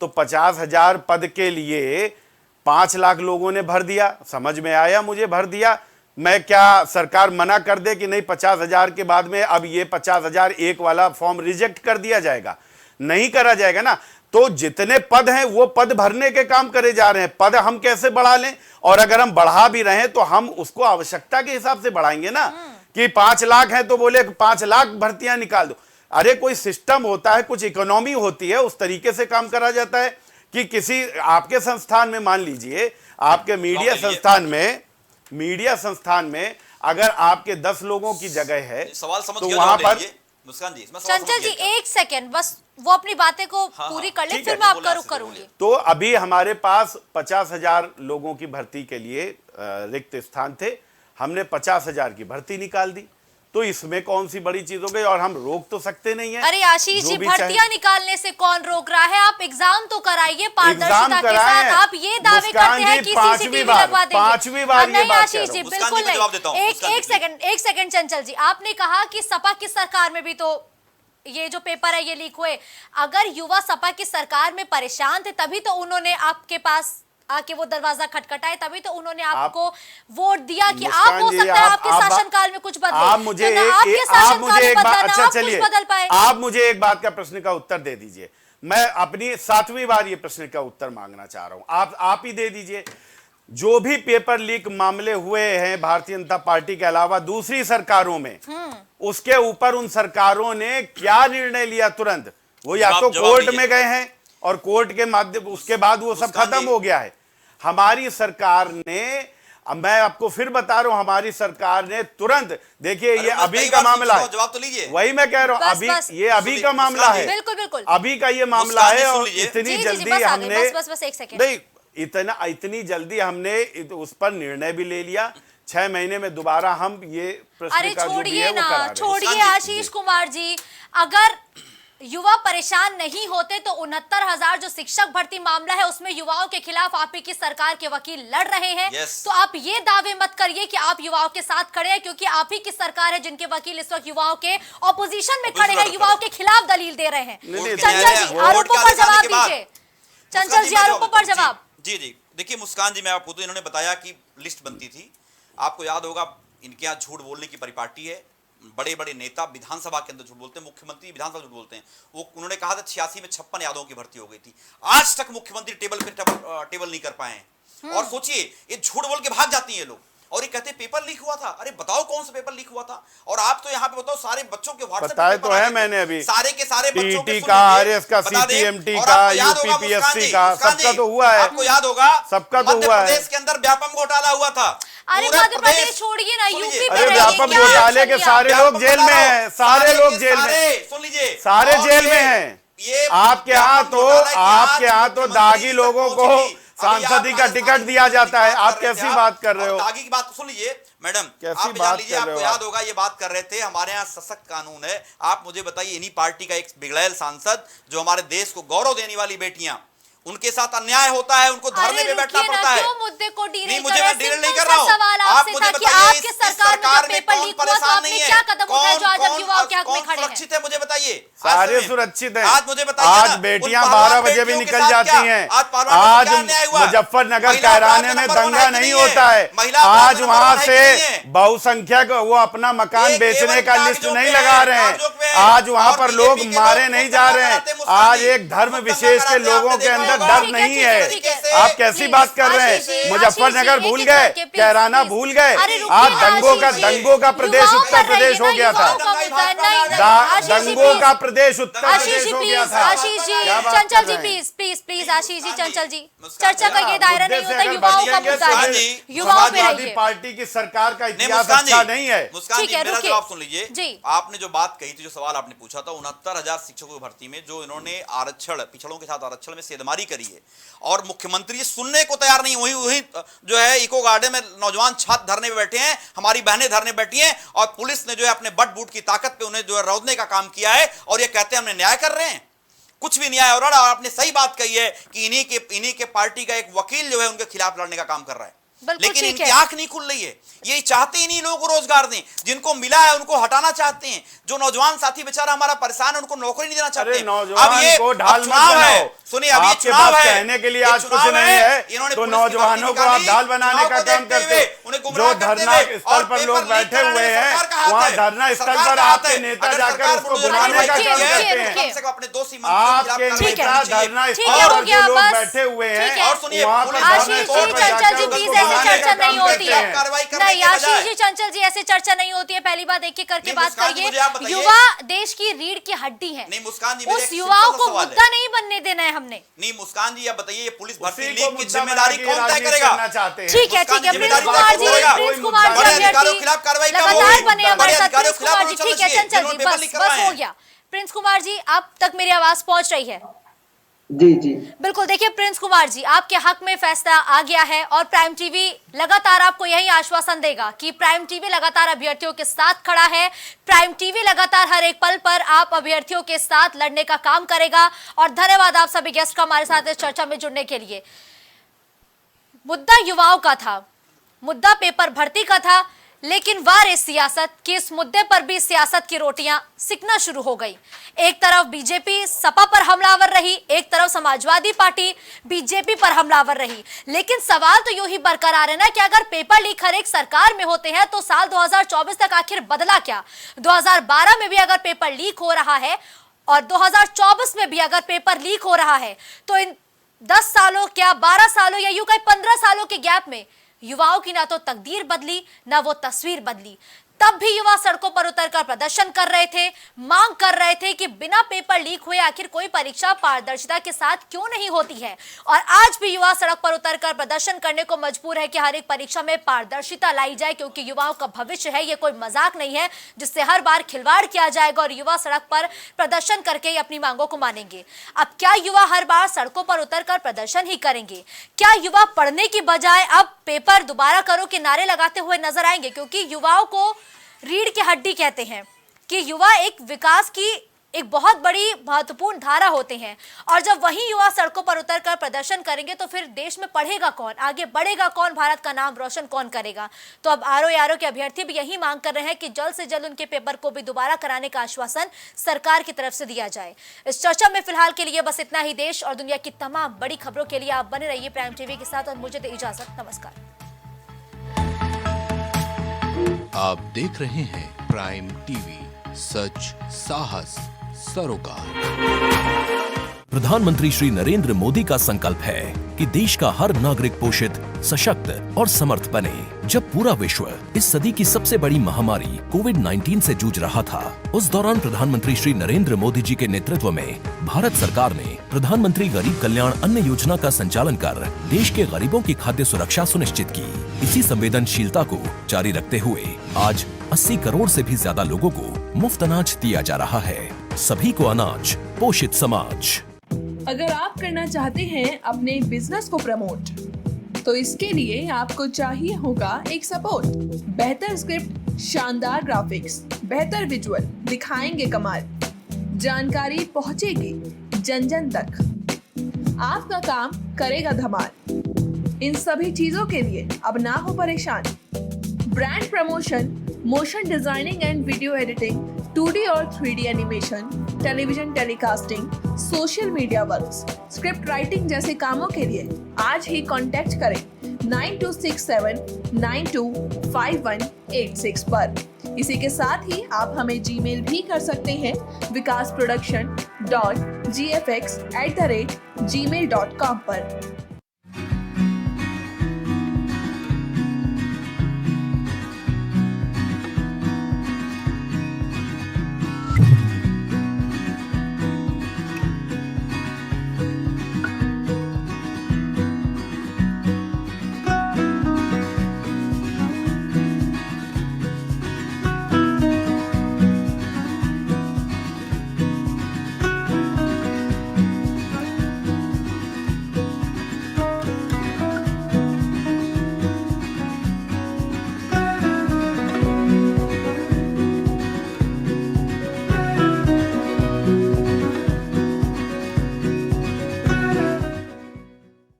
S6: तो 50,000 पद के लिए 5 लाख लोगों ने भर दिया, समझ में आया मुझे, भर दिया। मैं क्या सरकार मना कर दे कि नहीं 50,000 के बाद में अब ये 50,000 एक वाला फॉर्म रिजेक्ट कर दिया जाएगा? नहीं करा जाएगा ना। तो जितने पद हैं वो पद भरने के काम करे जा रहे हैं। पद हम कैसे बढ़ा लें, और अगर हम बढ़ा भी रहे हैं तो हम उसको आवश्यकता के हिसाब से बढ़ाएंगे ना, कि 5 लाख है तो बोले 5 लाख भर्तियां निकाल दो। अरे कोई सिस्टम होता है, कुछ इकोनॉमी होती है, उस तरीके से काम करा जाता है कि किसी आपके संस्थान में, मान लीजिए आपके मीडिया संस्थान में अगर आपके 10 लोगों की जगह है
S7: सवाल समझ
S6: तो वहां पर
S7: मुस्कान जी,
S2: चंचल जी एक सेकंड बस, वो अपनी बातें को पूरी कर ले, फिर मैं आपका रुख करूंगी।
S6: तो अभी हमारे पास 50,000 लोगों की भर्ती के लिए रिक्त स्थान थे, हमने 50,000 की भर्ती निकाल दी, तो इसमें कौन सी बड़ी चीज हो गई, और हम रोक तो सकते नहीं है।
S2: अरे आशीष जी, भर्तियां निकालने से कौन रोक रहा है? आप एग्जाम तो कराइए पारदर्शिता के साथ। आप ये दावे करते हैं कि सीसीटीवी लगवा देंगे।
S6: 5वीं बार ये बात
S2: आशीष जी, बिल्कुल नहीं। एक सेकंड चंचल जी, आपने कहा कि सपा की सरकार में भी तो ये जो पेपर है ये लीक हुए। अगर युवा सपा की सरकार में परेशान थे तभी तो उन्होंने आपके पास आके वो दरवाजा खटखटाए, तभी तो उन्होंने आपको वोट दिया कि आप हो सकता है आपके शासनकाल में कुछ बदले।
S6: आप मुझे एक बात का प्रश्न का उत्तर दे दीजिए। मैं अपनी 7वीं बार ये प्रश्न का उत्तर मांगना चाह रहा हूं, आप ही दे दीजिए। जो भी पेपर लीक मामले हुए हैं भारतीय जनता पार्टी के अलावा दूसरी सरकारों में, उसके ऊपर उन सरकारों ने क्या निर्णय लिया तुरंत? वो या तो कोर्ट में गए हैं और कोर्ट के माध्यम, उसके बाद वो सब खत्म हो गया है। हमारी सरकार ने, मैं आपको फिर बता रहा हूं, हमारी सरकार ने तुरंत, देखिए ये अभी का मामला है,
S7: जवाब तो लीजिए,
S6: वही मैं कह रहा हूं, अभी ये अभी का मामला है,
S2: बिल्कुल
S6: अभी का ये मामला है। और इतनी जल्दी हमने,
S2: बस एक सेकंड,
S6: नहीं इतनी जल्दी हमने उस पर निर्णय भी ले लिया। 6 महीने में दोबारा हम ये प्रश्न का जो भी है वो करा रहे हैं।
S2: छोड़िए आशीष कुमार जी, अगर युवा परेशान नहीं होते तो 69,000 जो शिक्षक भर्ती मामला है उसमें युवाओं के खिलाफ आप ही की सरकार के वकील लड़ रहे हैं। तो आप ये दावे मत करिए कि आप युवाओं के साथ खड़े हैं, क्योंकि आप ही की सरकार है जिनके वकील इस वक्त युवाओं के ऑपोजिशन में खड़े हैं, युवाओं के खिलाफ दलील दे रहे हैं। चंचल जी, आरोपों पर जवाब दीजिए। चंचल जी, आरोपों पर जवाब।
S7: जी, देखिए मुस्कान जी, मैं आपको तो इन्होंने बताया कि लिस्ट बनती थी, आपको याद होगा इनके यहाँ झूठ बोलने की परिपाटी है, बड़े बड़े नेता विधानसभा के अंदर झूठ बोलते हैं, मुख्यमंत्री विधानसभा झूठ बोलते हैं। वो उन्होंने कहा था 86 में 56 यादवों की भर्ती हो गई थी, आज तक मुख्यमंत्री टेबल नहीं कर पाए हैं। और सोचिए ये झूठ बोल के भाग जाती है लोग, और ये कहते हैं पेपर लीक हुआ था। अरे बताओ कौन सा पेपर लीक हुआ था? और आप तो यहाँ पे बताओ सारे बच्चों के व्हाट्सएप
S6: बताया तो है मैंने अभी,
S7: सारे के सारे बच्चों के,
S6: का, आरएस का, सीटीएमटी का, यूपीपीएससी का, सबका तो हुआ है।
S7: आपको याद होगा
S6: सबका तो हुआ है।
S7: मध्य प्रदेश के अंदर व्यापम घोटाला हुआ था।
S2: अरे मध्य प्रदेश छोड़िए ना, यूपी में
S6: व्यापम घोटाले के सारे लोग जेल में हैं, सारे लोग जेल में,
S7: सुन लीजिए,
S6: सारे जेल में हैं। आपके यहाँ तो दागी लोगों को सांसदी का टिकट दिया जाता है। आप कैसी बात कर रहे हो?
S7: दागी की बात सुन लीजिए मैडम,
S6: कैसी
S7: आप
S6: बात
S7: लीजिए,
S6: कर रहे
S7: आपको
S6: हो?
S7: याद होगा ये बात कर रहे थे, हमारे यहाँ सशक्त कानून है। आप मुझे बताइए, इन्हीं पार्टी का एक बिगड़ैल सांसद जो हमारे देश को गौरव देने वाली बेटियां, उनके साथ अन्याय होता है, उनको धरने पे बैठना पड़ता है।
S2: मुद्दे को
S7: नहीं, मुझे मैं डील नहीं कर रहा हूँ। आप मुझे बताइए, इस सरकार में कौन परेशान नहीं है? कौन सुरक्षित है मुझे बताइए?
S6: सारे सुरक्षित हैं।
S7: आज मुझे बताइए,
S6: आज बेटियां 12 बजे भी निकल जाती हैं। आज मुजफ्फरनगर कैराने में दंगा नहीं होता है। आज वहां से बहुसंख्यक वो अपना मकान बेचने का लिस्ट नहीं लगा रहे हैं। आज वहां पर लोग मारे नहीं जा रहे हैं। आज एक धर्म विशेष के लोगों के अंदर डर नहीं है। आप कैसी बात कर रहे हैं? मुजफ्फरनगर भूल गए, कैराना भूल गए। आज दंगों का प्रदेश उत्तर प्रदेश हो गया था। दंगों का प्रदेश उत्तर प्रदेश हो गया था।
S2: आशीष जी, चंचल जी, प्लीज आशीष जी, चंचल जी, चर्चा का ये दायरा नहीं होता, युवाओं का मुद्दा है, युवाओं पे रहिए।
S6: पार्टी की सरकार का इतिहास अच्छा नहीं है।
S7: मुस्कान जी, मेरा जवाब सुन लीजिए। आपने जो बात कही थी, जो सवाल आपने पूछा था 69,000 शिक्षकों की भर्ती में जो इन्होंने आरक्षण, पिछड़ों के साथ आरक्षण में सेधमारी करी है, और मुख्यमंत्री सुनने को तैयार नहीं। वही जो है इको गार्डन में नौजवान छात्र धरने में बैठे हैं, हमारी बहनें धरने बैठी हैं, और पुलिस ने जो है अपने बट बूट की ताकत पे उन्हें जो है रौदने का काम किया है, और ये कहते हैं हमने न्याय कर रहे हैं। कुछ भी न्याय हो रहा है। और आपने सही बात कही है कि इन्हीं के पार्टी का एक वकील जो है उनके खिलाफ लड़ने का काम कर रहा है, लेकिन इनकी आंख नहीं खुल रही है। ये चाहते ही नहीं लोगों को रोजगार दें, जिनको मिला है उनको हटाना चाहते हैं। जो नौजवान साथी बेचारा हमारा परेशान है, उनको नौकरी नहीं देना चाहते हैं। अब ये चुनाव है, सुनिए, अब ये चुनाव है,
S6: कहने के लिए आज कुछ नहीं है, तो नौजवानों को आप ढाल बनाने का काम करते। जो धरना स्थल पर लोग बैठे हुए हैं, वहाँ धरना स्थल पर आपके नेता जाकर उसको बुलाने का काम करते हैं।
S7: अपने दोषी
S6: आपके नेता धरना स्थल पर जो लोग बैठे हुए हैं,
S7: और सुनिए,
S6: वहाँ पर
S2: आशीष जी, चंचल जी, प्लीज ऐसे चर्चा नहीं होती है। नहीं आशीष जी, चंचल जी, ऐसे चर्चा नहीं होती है। पहली बात देखिए, करके बात करिए। युवा देश की रीढ़ की हड्डी है।
S7: नहीं मुस्कान जी,
S2: उस युवाओं को मुद्दा नहीं बनने देना है हमने।
S7: नहीं मुस्कान जी, आप बताइए, ये पुलिस भर्ती लीक की जिम्मेदारी कौन तय करेगा?
S2: ठीक है, प्रिंस कुमार जी, लगातार बने हमारे साथ। प्रिंस कुमार जी, ठीक है, चंचल जी, बस हो गया। प्रिंस कुमार जी, अब तक मेरी आवाज पहुंच रही है?
S5: जी जी
S2: बिल्कुल। देखिए प्रिंस कुमार जी, आपके हक में फैसला आ गया है, और प्राइम टीवी लगातार आपको यही आश्वासन देगा कि प्राइम टीवी लगातार अभ्यर्थियों के साथ खड़ा है। प्राइम टीवी लगातार हर एक पल पर आप अभ्यर्थियों के साथ लड़ने का काम करेगा। और धन्यवाद आप सभी गेस्ट का हमारे साथ इस चर्चा में जुड़ने के लिए। मुद्दा युवाओं का था, मुद्दा पेपर भर्ती का था, लेकिन वार इस सियासत कि इस मुद्दे पर भी सियासत की रोटियां सिकना शुरू हो गई। एक तरफ बीजेपी सपा पर हमलावर रही, एक तरफ समाजवादी पार्टी बीजेपी पर हमलावर रही। लेकिन सवाल तो यूं ही बरकरार है ना कि अगर पेपर लीक हर एक सरकार में होते हैं तो साल 2024 तक आखिर बदला क्या? 2012 में भी अगर पेपर लीक हो रहा है और 2024 में भी अगर पेपर लीक हो रहा है, तो इन 10 सालों, क्या 12 सालों, या यूं कहीं 15 सालों के गैप में युवाओं की ना तो तकदीर बदली, ना वो तस्वीर बदली। तब भी युवा सड़कों पर उतरकर प्रदर्शन कर रहे थे, मांग कर रहे थे कि बिना पेपर लीक हुए आखिर कोई परीक्षा पारदर्शिता के साथ क्यों नहीं होती है। और आज भी युवा सड़क पर उतरकर प्रदर्शन करने को मजबूर है कि हर एक परीक्षा में पारदर्शिता लाई जाए, क्योंकि युवाओं का भविष्य है, ये कोई मजाक नहीं है जिससे हर बार खिलवाड़ किया जाएगा और युवा सड़क पर प्रदर्शन करके ही अपनी मांगों को मानेंगे। अब क्या युवा हर बार सड़कों पर उतरकर प्रदर्शन ही करेंगे? क्या युवा पढ़ने की बजाय अब पेपर दोबारा करो के नारे लगाते हुए नजर आएंगे? क्योंकि युवाओं को रीढ़ की हड्डी कहते हैं, कि युवा एक विकास की एक बहुत बड़ी महत्वपूर्ण धारा होते हैं, और जब वही युवा सड़कों पर उतरकर प्रदर्शन करेंगे तो फिर देश में पढ़ेगा कौन, आगे बढ़ेगा कौन, भारत का नाम रोशन कौन करेगा? तो अब आरओ के अभ्यर्थी भी यही मांग कर रहे हैं कि जल्द से जल्द उनके पेपर को भी दोबारा कराने का आश्वासन सरकार की तरफ से दिया जाए। इस चर्चा में फिलहाल के लिए बस इतना ही। देश और दुनिया की तमाम बड़ी खबरों के लिए आप बने रहिए प्राइम टीवी के साथ, और मुझे दे इजाजत। नमस्कार।
S1: आप देख रहे हैं प्राइम टीवी, सच साहस सरोकार।
S10: प्रधानमंत्री श्री नरेंद्र मोदी का संकल्प है कि देश का हर नागरिक पोषित, सशक्त और समर्थ बने। जब पूरा विश्व इस सदी की सबसे बड़ी महामारी कोविड-19 से जूझ रहा था, उस दौरान प्रधानमंत्री श्री नरेंद्र मोदी जी के नेतृत्व में भारत सरकार ने प्रधानमंत्री गरीब कल्याण अन्न योजना का संचालन कर देश के गरीबों की खाद्य सुरक्षा सुनिश्चित की। इसी संवेदनशीलता को जारी रखते हुए आज 80 करोड़ से भी ज्यादा लोगों को मुफ्त अनाज दिया जा रहा है। सभी को अनाज, पोषित समाज।
S11: अगर आप करना चाहते हैं अपने बिजनेस को प्रमोट, तो इसके लिए आपको चाहिए होगा एक सपोर्ट। बेहतर स्क्रिप्ट, शानदार ग्राफिक्स, बेहतर विजुअल, दिखाएंगे कमाल, जानकारी पहुंचेगी जन जन तक, आपका काम करेगा धमाल। इन सभी चीजों के लिए अब ना हो परेशान। Brand promotion, motion designing and video editing, 2D और 3D animation, television telecasting, social media works, script writing जैसे कामों के लिए आज ही कांटेक्ट करें 9267925186 पर। इसी के साथ ही आप हमें जीमेल भी कर सकते हैं vikasproduction.gfx@gmail.com पर।